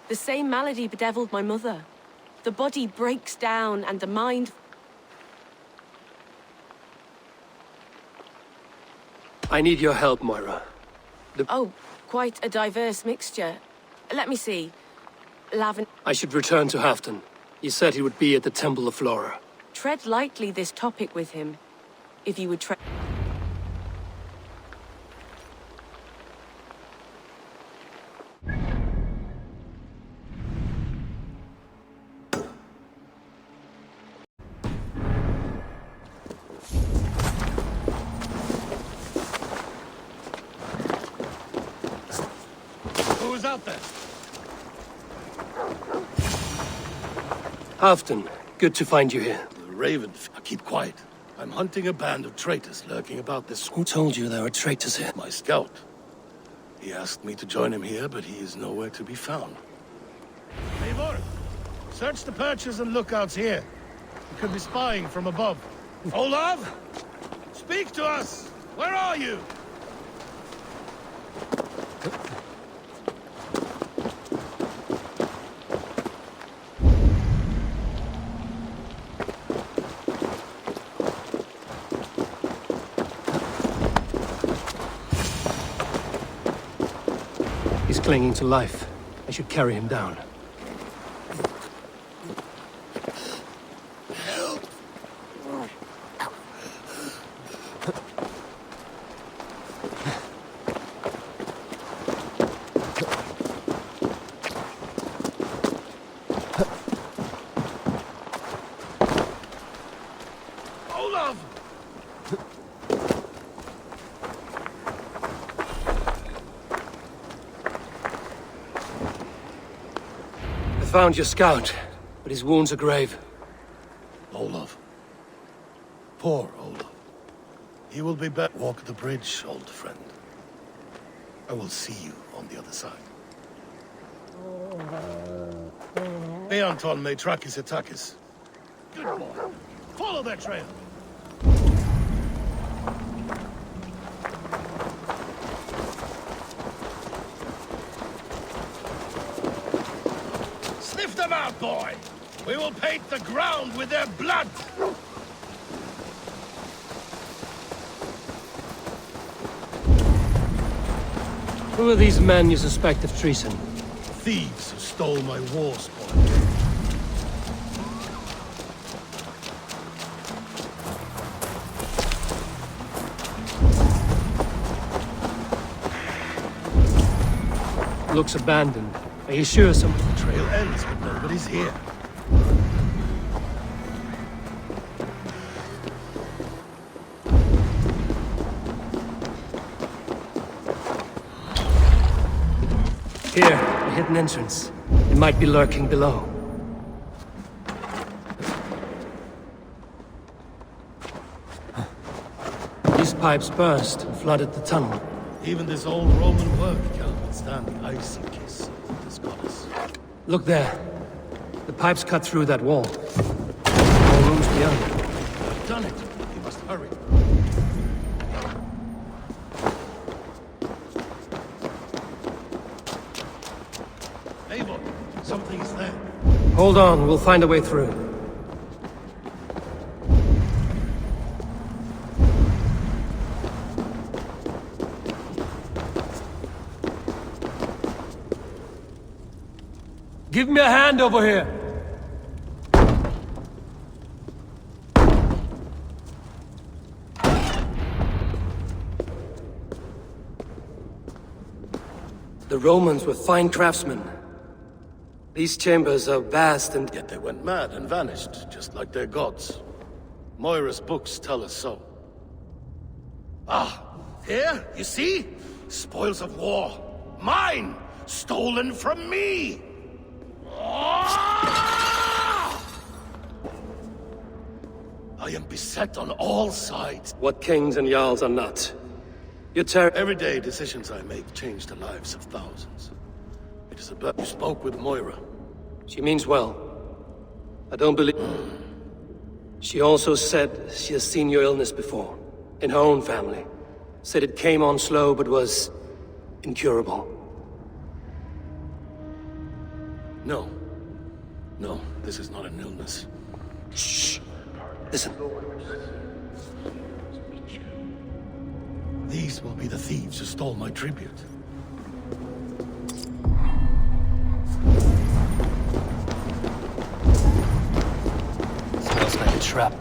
S8: The same malady bedeviled my mother. The body breaks down and the mind...
S1: I need your help, Moira.
S8: Oh, quite a diverse mixture. Let me see. Lavin...
S1: I should return to Halfdan. He said he would be at the Temple of Flora.
S8: Tread lightly this topic with him. If you would tread...
S5: Who's out there?
S1: Halfdan, good to find you here.
S5: The Raven. Keep quiet. I'm hunting a band of traitors lurking about this...
S1: Who told you there were traitors here?
S5: My scout. He asked me to join him here, but he is nowhere to be found. Eivor, search the perches and lookouts here. He could be spying from above. Olav! Speak to us! Where are you?
S1: He's clinging to life. I should carry him down.
S5: Olav!
S1: I found your scout, but his wounds are grave.
S5: Olav. Poor Olav. He will be back. Walk the bridge, old friend. I will see you on the other side. Beanton may track his attackers. Good boy. Follow their trail. Sniff them out, boy! We will paint the ground with their blood!
S1: Who are these men you suspect of treason?
S5: Thieves who stole my war spoil.
S1: Looks abandoned. Are you sure someone...
S5: The trail ends, but nobody's here.
S1: Here, a hidden entrance. It might be lurking below. These pipes burst and flooded the tunnel.
S5: Even this old Roman work can't withstand the icy kiss of this goddess.
S1: Look there. The pipes cut through that wall. More rooms beyond.
S5: I've done it. We must hurry. Eivor, something's there.
S1: Hold on, we'll find a way through. Give me a hand over here! The Romans were fine craftsmen. These chambers are vast and...
S5: Yet they went mad and vanished, just like their gods. Moira's books tell us so. Ah, here, you see? Spoils of war. Mine! Stolen from me! I am beset on all sides.
S1: What kings and jarls are not.
S5: Everyday decisions I make change the lives of thousands. It is about... You spoke with Moira.
S1: She means well. I don't believe... She also said she has seen your illness before. In her own family. Said it came on slow, but was... incurable.
S5: No. No, this is not an illness.
S1: Shh. Listen.
S5: These will be the thieves who stole my tribute.
S1: trap.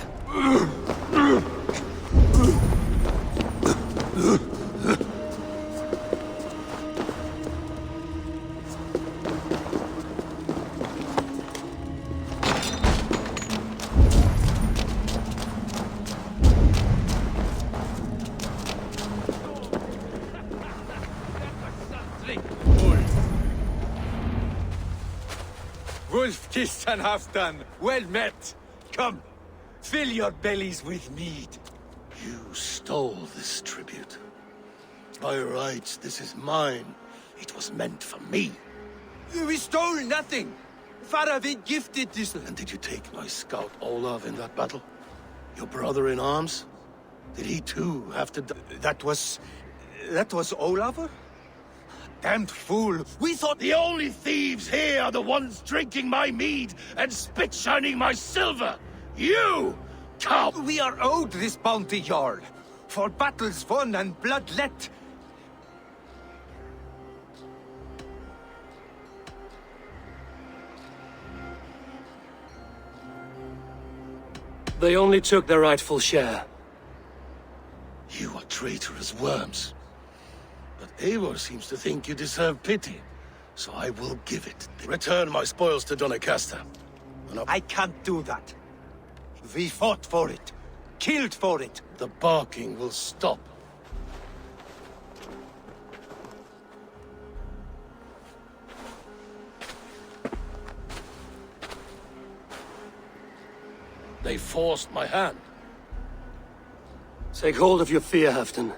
S17: Wolf-kissed and halfdan, well met. Come, fill your bellies with mead.
S5: You stole this tribute. By rights, this is mine. It was meant for me.
S17: We stole nothing. Faravid gifted this.
S5: And did you take my scout Olav in that battle? Your brother in arms? Did he too have to die?
S17: That was Olav? Damned fool! We thought
S5: the only thieves here are the ones drinking my mead and spit-shining my silver! You! Cow!
S17: We are owed this bounty, Jarl, for battles won and blood let.
S1: They only took their rightful share.
S5: You are traitorous worms. But Eivor seems to think you deserve pity, so I will give it. Return my spoils to Doncaster.
S17: I can't do that. We fought for it. Killed for it.
S5: The barking will stop. They forced my hand.
S1: Take hold of your fear, Halfdan.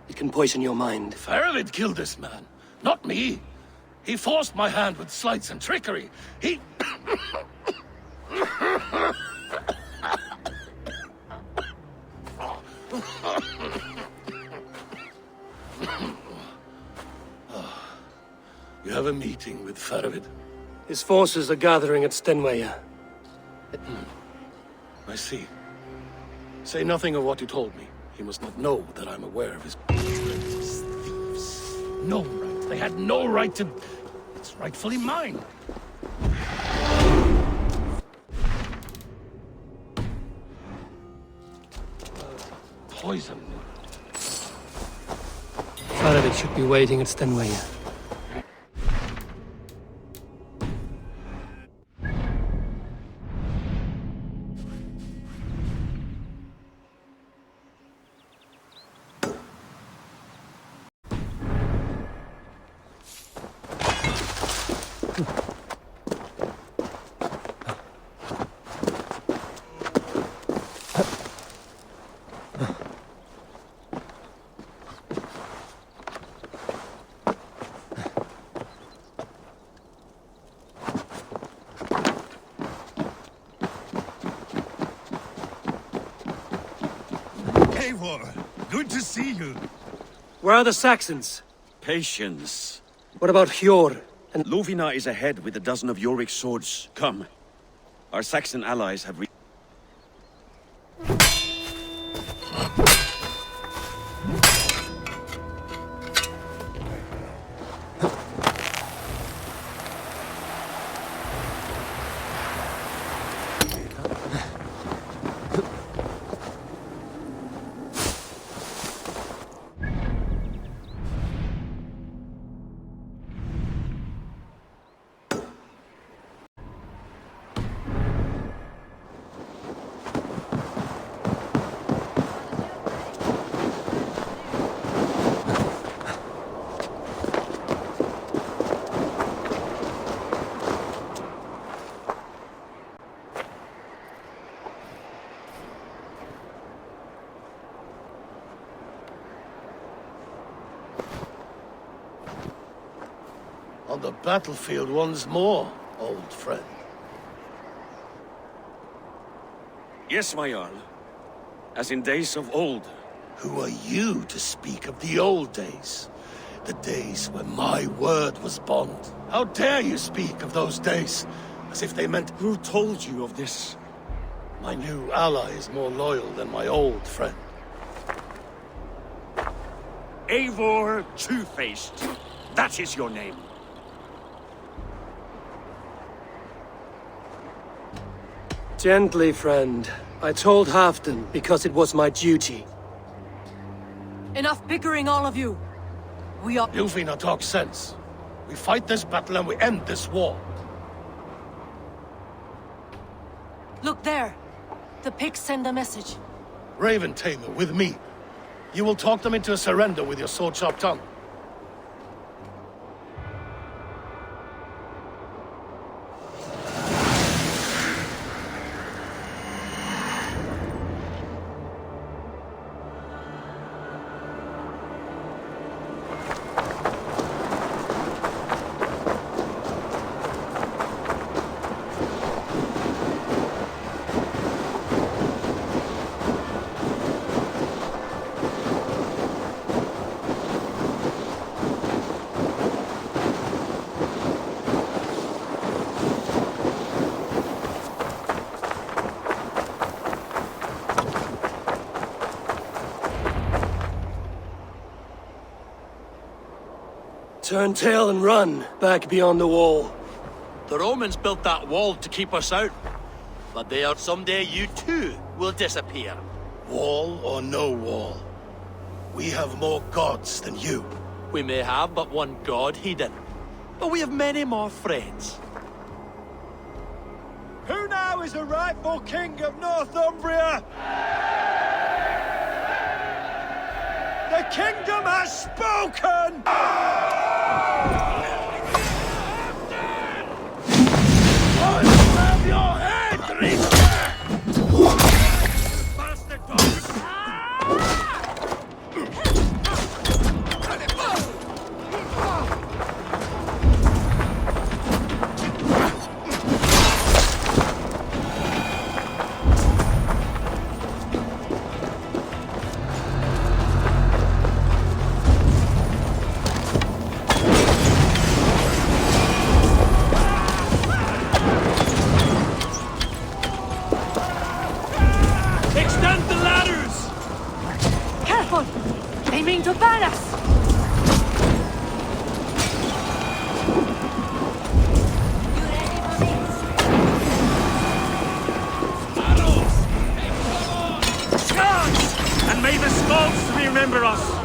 S1: It can poison your mind.
S5: Faravid killed this man, not me. He forced my hand with sleights and trickery. He... You have a meeting with Faravid?
S1: His forces are gathering at Stenweir.
S5: I see. Say nothing of what you told me. He must not know that I'm aware of his thieves. No right. They had no right to... It's rightfully mine. Poison.
S1: Faravid should be waiting at Stenweir.
S7: Eivor, good to see you.
S1: Where are the Saxons?
S2: Patience.
S1: What about Hjor? And
S2: Lovina is ahead with a dozen of Yorick's swords. Come. Our Saxon allies have
S5: On the battlefield once more, old friend.
S2: Yes, my Jarl. As in days of old.
S5: Who are you to speak of the old days? The days when my word was bond. How dare you speak of those days, as if they meant...
S2: Who told you of this?
S5: My new ally is more loyal than my old friend.
S4: Eivor Two-Faced. That is your name.
S1: Gently, friend. I told Halfdan because it was my duty.
S15: Enough bickering, all of you. We are...
S5: You finna talk sense. We fight this battle and we end this war.
S15: Look there. The pigs send a message.
S5: Raven Tamer, with me. You will talk them into a surrender with your sword-sharp tongue.
S1: Turn tail and run, back beyond the wall.
S18: The Romans built that wall to keep us out. But there, someday you too will disappear.
S5: Wall or no wall, we have more gods than you.
S18: We may have but one god hidden, but we have many more friends.
S7: Who now is the rightful king of Northumbria? The kingdom has spoken!
S5: Grab your head, Richter!
S7: Bastard dogs!
S4: Extend the ladders!
S15: Careful! They mean to ban us!
S4: Charge! And may the Scots remember us!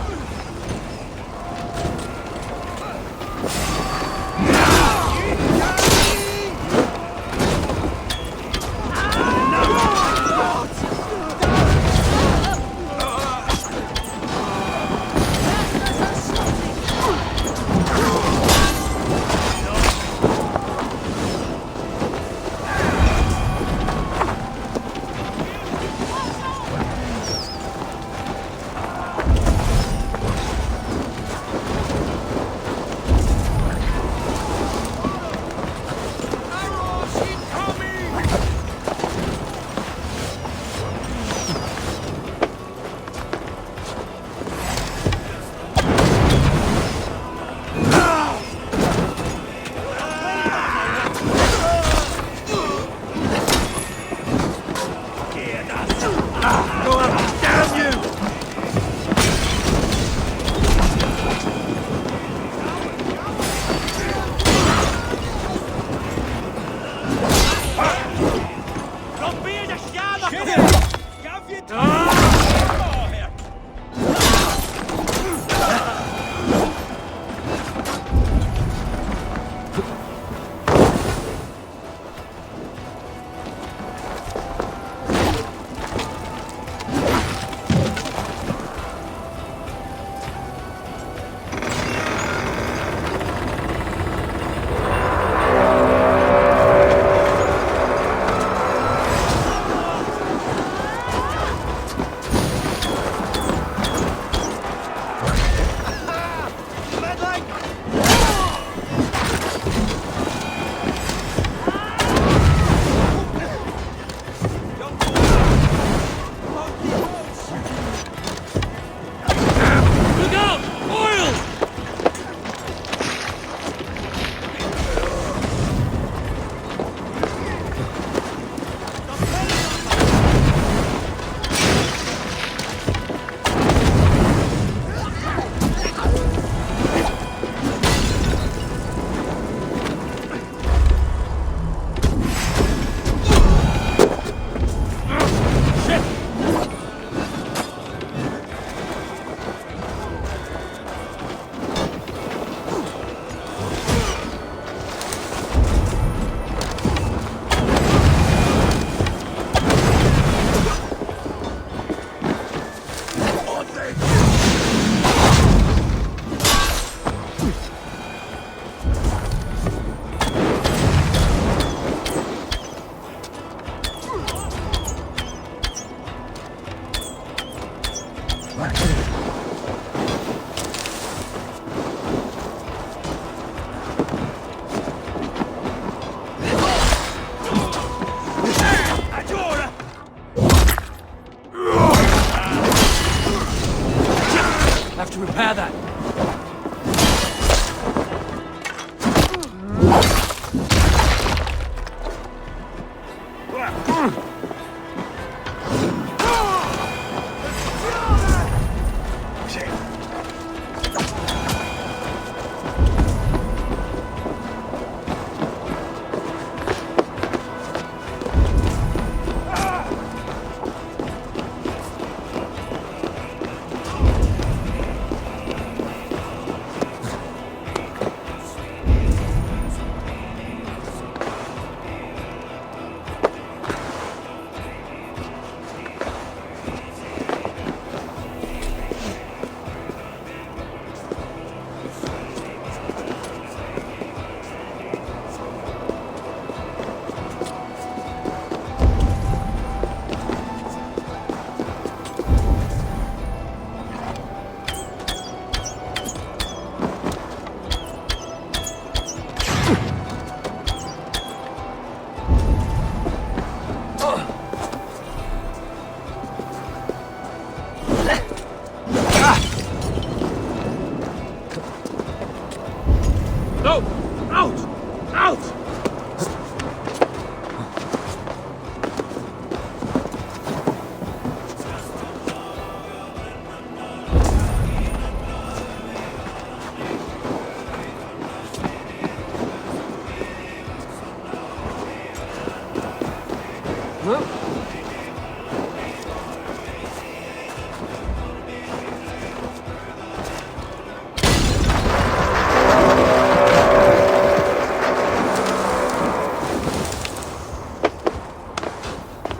S7: have that.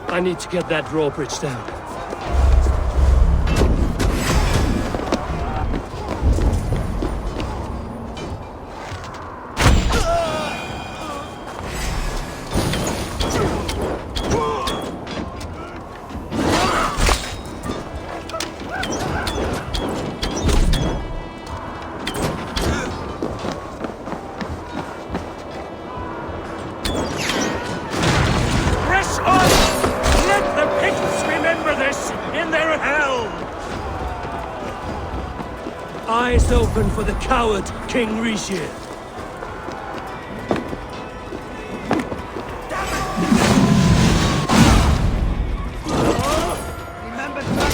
S7: I need to get that drawbridge down. Eyes open for the coward, King Rishir.
S3: Remember to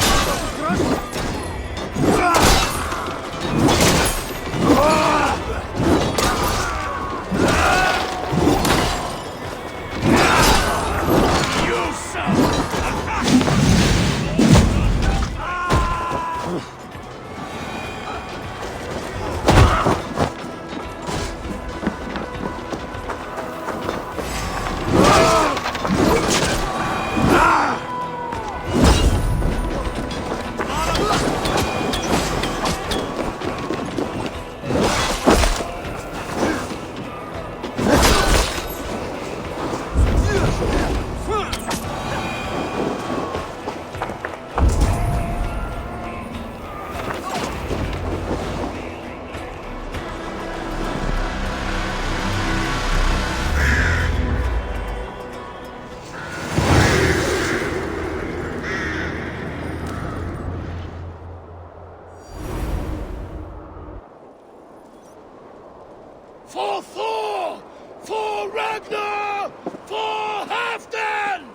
S5: For Thor! For Ragnar! For halfdan!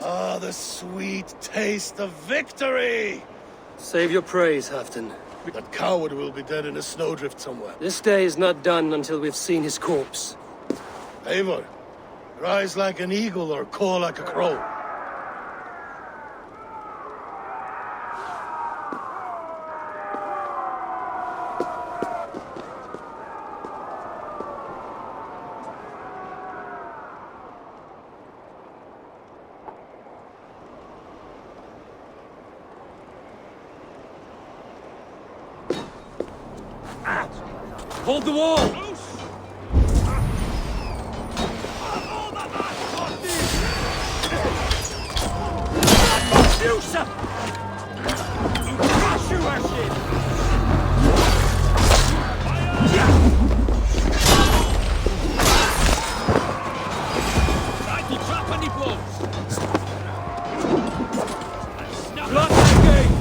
S5: Ah, the sweet taste of victory!
S1: Save your praise, Halfdan.
S5: That coward will be dead in a snowdrift somewhere.
S1: This day is not done until we've seen his corpse.
S5: Eivor, rise like an eagle or caw like a crow.
S7: Hold the wall! Block that gate!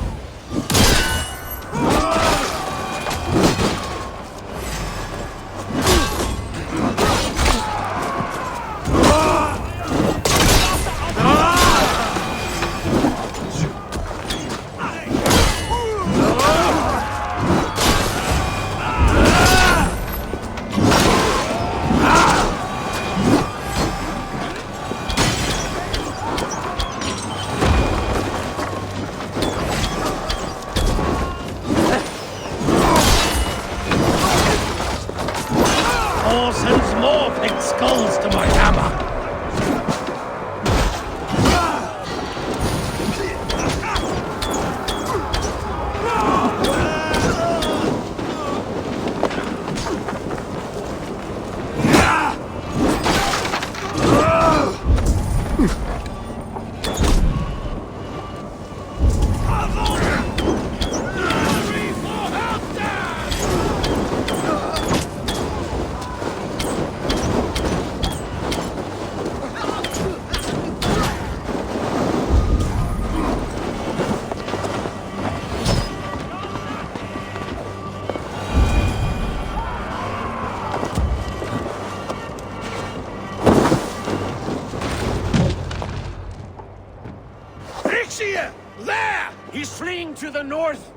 S4: There! He's fleeing to the north!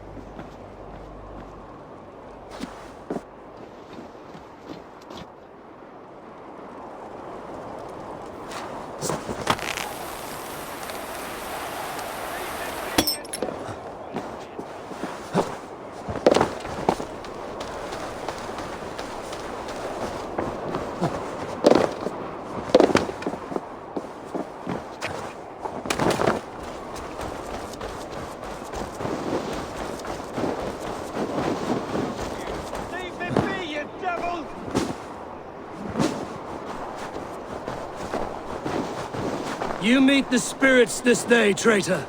S1: You meet the spirits this day, traitor.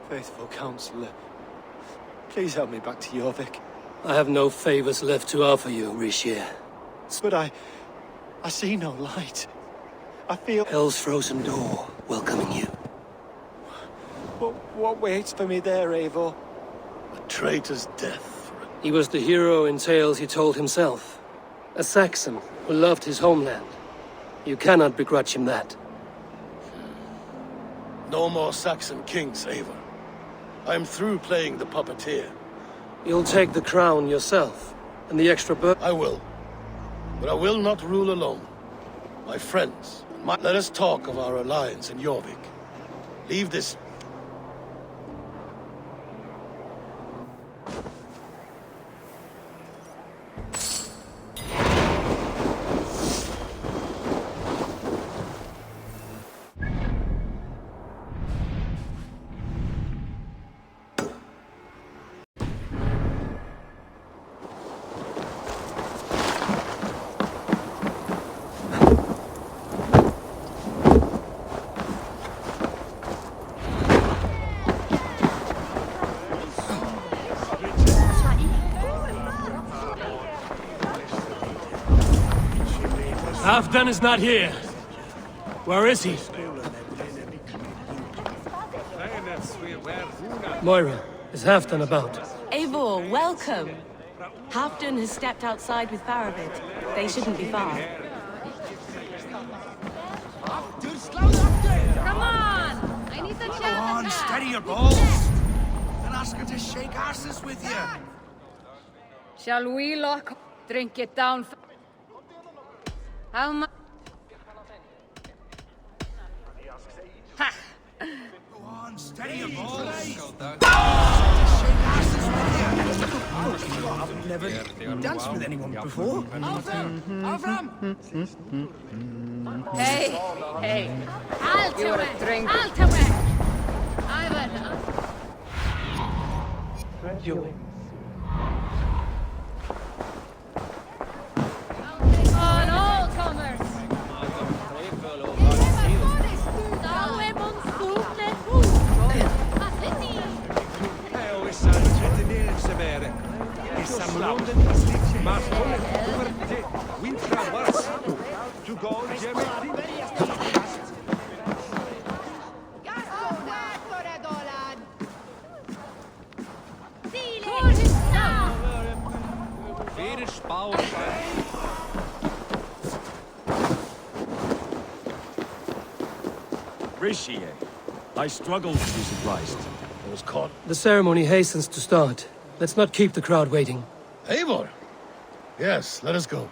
S9: Faithful counselor, please help me back to Jorvik.
S1: I have no favors left to offer you, Rishir.
S9: But I see no light. I feel...
S1: Hell's frozen door welcoming you.
S9: What waits for me there, Eivor?
S5: A traitor's death.
S1: He was the hero in tales he told himself. A Saxon who loved his homeland. You cannot begrudge him that.
S5: No more Saxon kings, Eivor. I'm through playing the puppeteer.
S1: You'll take the crown yourself, and the extra burden.
S5: I will. But I will not rule alone. My friends, let us talk of our alliance in Jorvik. Leave this...
S1: Halfdan is not here. Where is he? Moira, is Halfdan about?
S8: Eivor, welcome. Halfdan has stepped outside with Faravid. They shouldn't be far.
S10: Come on! I need to
S17: Go
S10: chat.
S17: on, steady your balls! And ask her to shake asses with you!
S10: Shall we lock? Drink it down. How much?
S17: Go on, steady your balls!
S7: I've never danced with anyone before.
S10: Hey, hey. You're a drink. Altaway. Ivan. On all comers.
S6: Rishie, I struggle to be surprised.
S5: I was caught.
S1: The ceremony hastens to start. Let's not keep the crowd waiting.
S5: Eivor! Yes, let us go.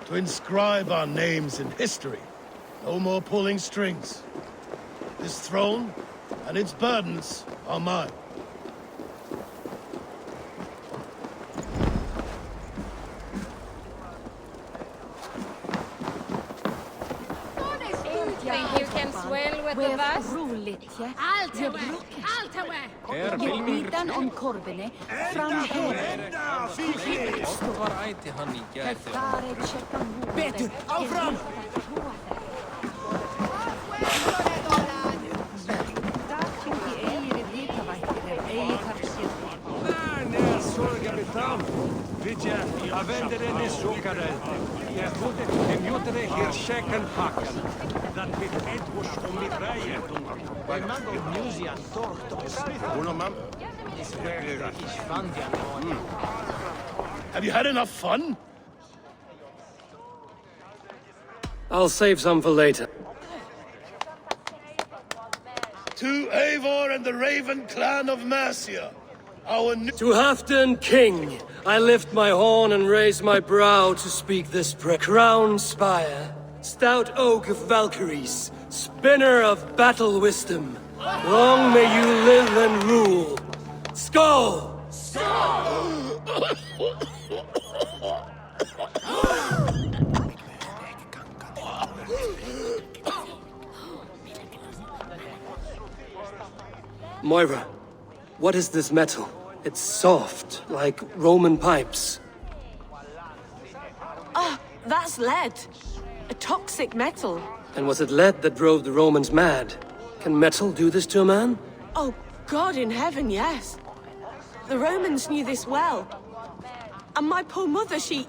S5: To inscribe our names in history. No more pulling strings. This throne and its burdens are mine.
S10: well with the best? Allt away!
S19: Nidan om korvene fram här.
S20: Var äti han i jäte.
S19: Betur, áfram!
S4: Vidja, avendere ne sokare. Jag trodde de mjutade här käken hakan. Dat bit Edward om mitt reje.
S13: Mango musia tortos.
S5: Uno, ma'am.
S13: Ich fand ja
S5: Have you had enough fun?
S1: I'll save some for later.
S5: To Eivor and the Raven clan of Mercia, our new...
S1: To Halfdan, king, I lift my horn and raise my brow to speak this prayer. Crown spire, stout oak of Valkyries, spinner of battle wisdom, long may you live and rule. Skål! Moira, what is this metal? It's soft, like Roman pipes.
S8: Ah, that's lead. A toxic metal.
S1: And was it lead that drove the Romans mad? Can metal do this to a man?
S8: Oh, God in heaven, yes. The Romans knew this well. And my poor mother, she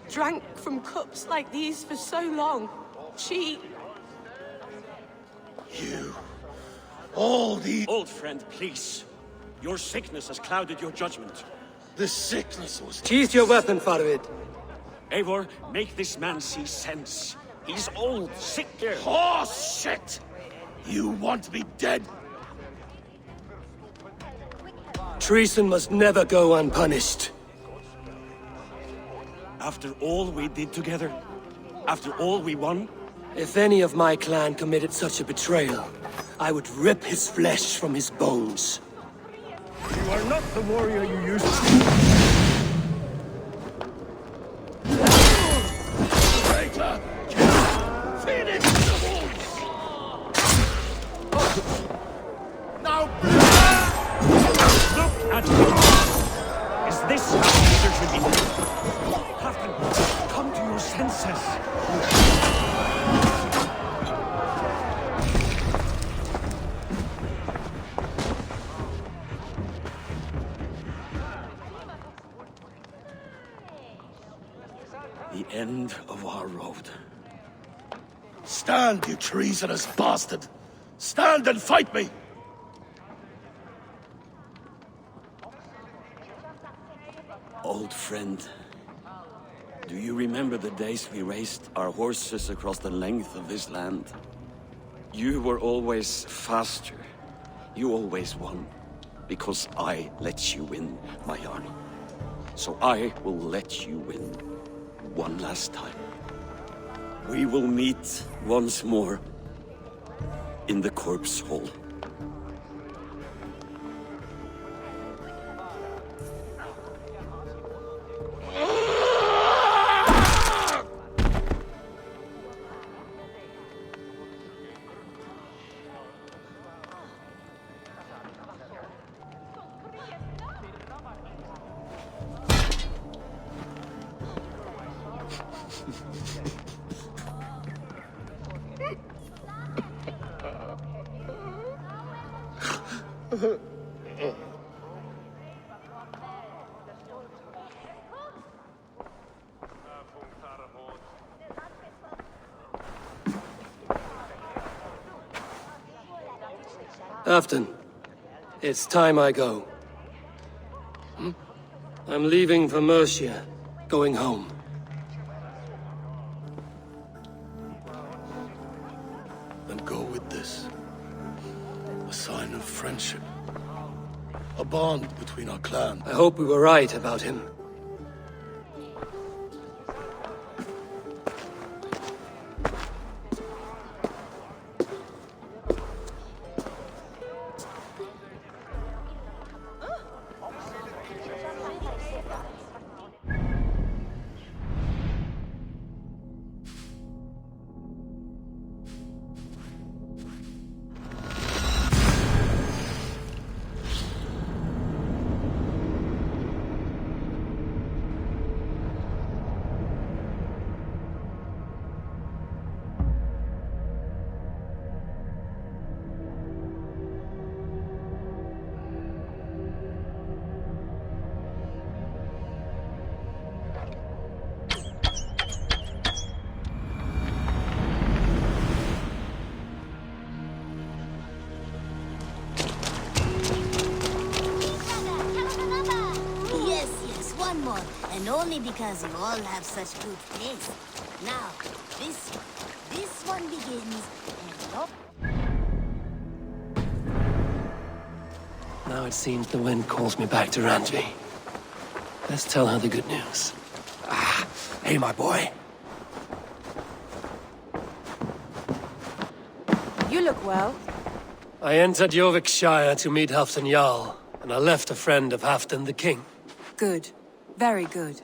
S8: drank from cups like these for so long.
S5: You... all the...
S2: Old friend, please. Your sickness has clouded your judgment.
S5: The sickness was...
S1: Sheath your weapon, Farvid.
S2: Eivor, make this man see sense. He's old, sick here.
S5: Oh, shit! You want me dead?
S1: Treason must never go unpunished.
S2: After all we did together? After all we won?
S1: If any of my clan committed such a betrayal, I would rip his flesh from his bones.
S4: You are not the warrior you used to be.
S5: Traitor! Finish the wolves! Now,
S4: Look at me! Is this how leader should be? Halfdan, come to your senses.
S2: The end of our road.
S5: stand, you treasonous bastard! Stand and fight me!
S2: Old friend, do you remember the days we raced our horses across the length of this land? You were always faster. You always won. Because I let you win, my army. So I will let you win. One last time. We will meet once more in the corpse hall.
S1: Halfdan, it's time I go. I'm leaving for Mercia, going home.
S5: Then go with this. A sign of friendship. A bond between our clan.
S1: I hope we were right about him.
S21: only because you all have such good taste. Now, this one begins, and up.
S1: Now it seems the wind calls me back to Ranji. Let's tell her the good news.
S7: Hey, my boy.
S8: You look well.
S1: I entered Jorvikshire to meet Halfdan Jarl, and I left a friend of Halfdan the King.
S8: Good. Very good.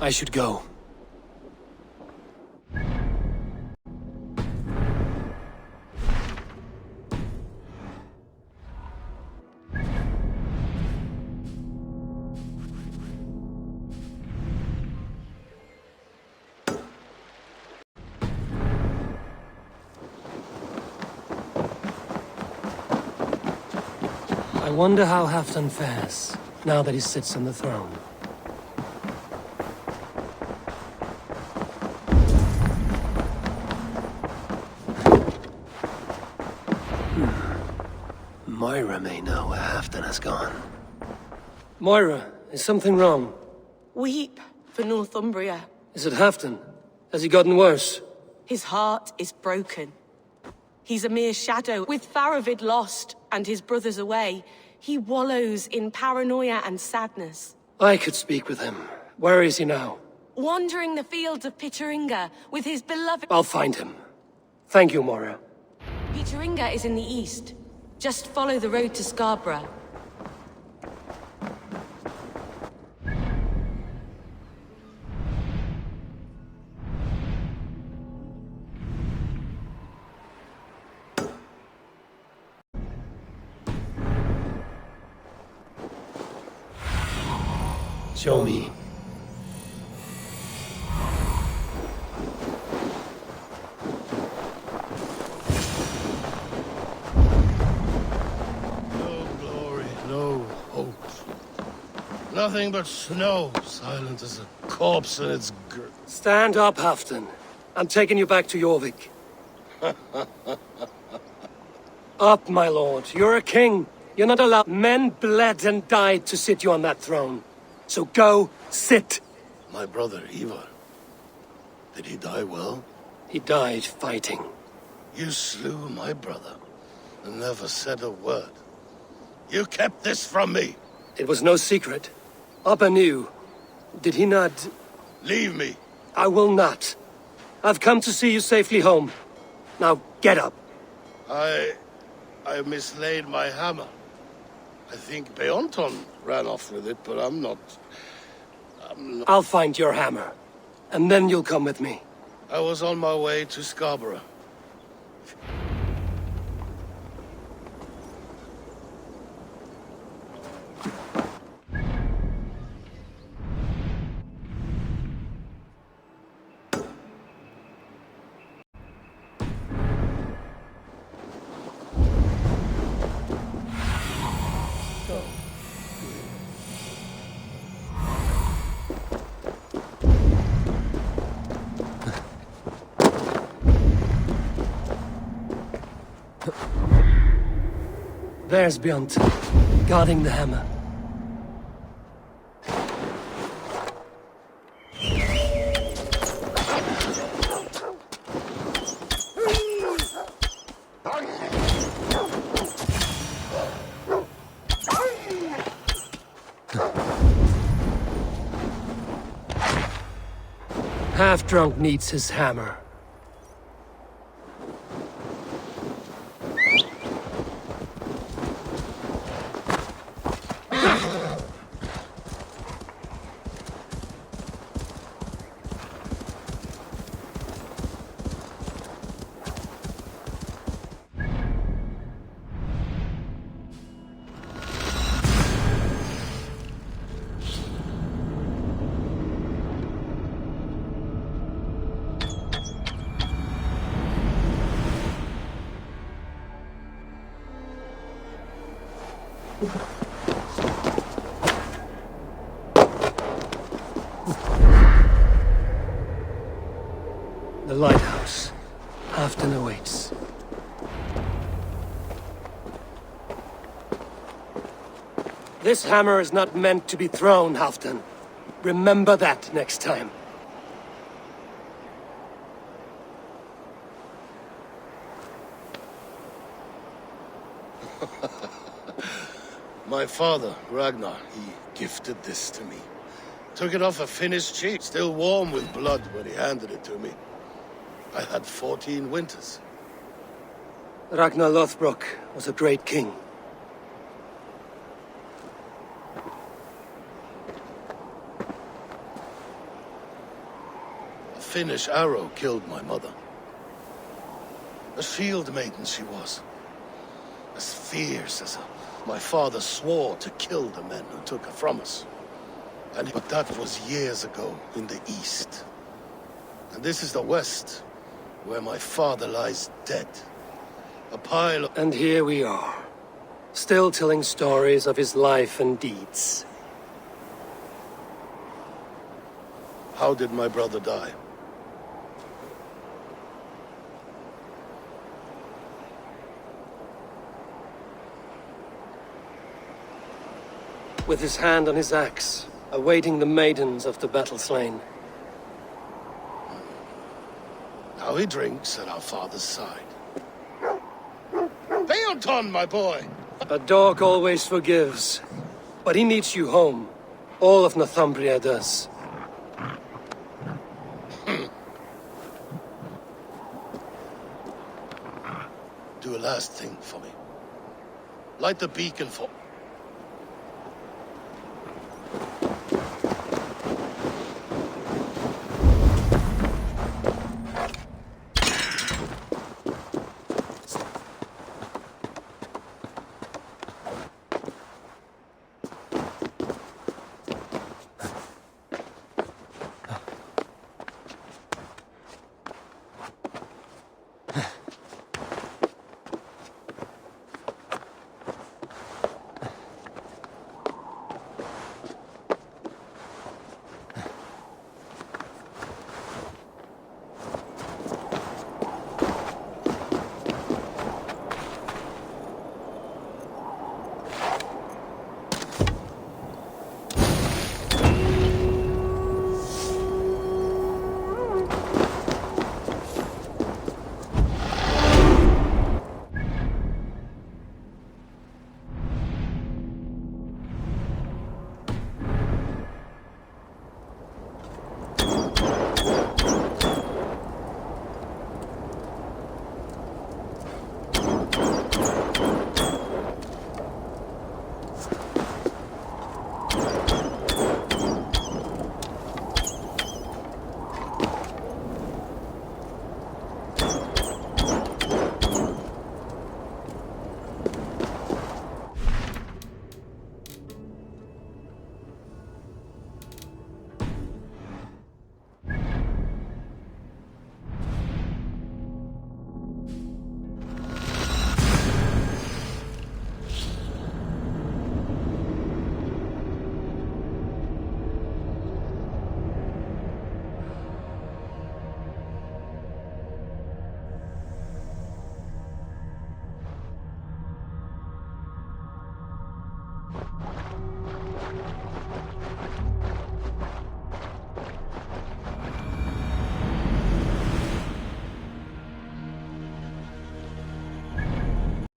S1: I should go. I wonder how Halfdan fares, now that he sits on the throne. Moira may know where Halfdan has gone. Moira, is something wrong?
S8: Weep for Northumbria.
S1: Is it Halfdan? Has he gotten worse?
S8: His heart is broken. He's a mere shadow. With Faravid lost and his brothers away, he wallows in paranoia and sadness.
S1: I could speak with him. Where is he now?
S8: Wandering the fields of Pittaringa with his beloved...
S1: I'll find him. Thank you, Moira.
S8: Pittaringa is in the east. Just follow the road to Scarborough.
S1: Show me.
S5: Nothing but snow, silent as a corpse in its girth.
S1: Stand up, Halfdan. I'm taking you back to Jorvik. Up, my lord. You're a king. You're not allowed. Men bled and died to sit you on that throne. So go, sit.
S5: My brother, Ivar. Did he die well?
S1: He died fighting.
S5: You slew my brother and never said a word. You kept this from me.
S1: It was no secret. Abba knew. Did he not...
S5: Leave me.
S1: I will not. I've come to see you safely home. Now, get up.
S5: I mislaid my hammer. I think Beonton ran off with it, but I'm not...
S1: I'll find your hammer. And then you'll come with me.
S5: I was on my way to Scarborough.
S1: There's Björn, guarding the hammer. Half-drunk needs his hammer. The lighthouse. Halfdan awaits. This hammer is not meant to be thrown, Halfdan. Remember that next time.
S5: My father, Ragnar, he gifted this to me. Took it off a Finnish chief, still warm with blood when he handed it to me. I had 14 winters.
S1: Ragnar Lothbrok was a great king.
S5: A Finnish arrow killed my mother. A shield maiden she was. As fierce as my father swore to kill the men who took her from us. But that was years ago in the east. And this is the west, where my father lies dead. A pile of...
S1: And here we are, still telling stories of his life and deeds.
S5: How did my brother die?
S1: With his hand on his axe, awaiting the maidens of the battle slain.
S5: Now he drinks at our father's side. Beorton, my boy!
S1: A dog always forgives. But he needs you home. All of Northumbria does.
S5: Do a last thing for me. Light the beacon for...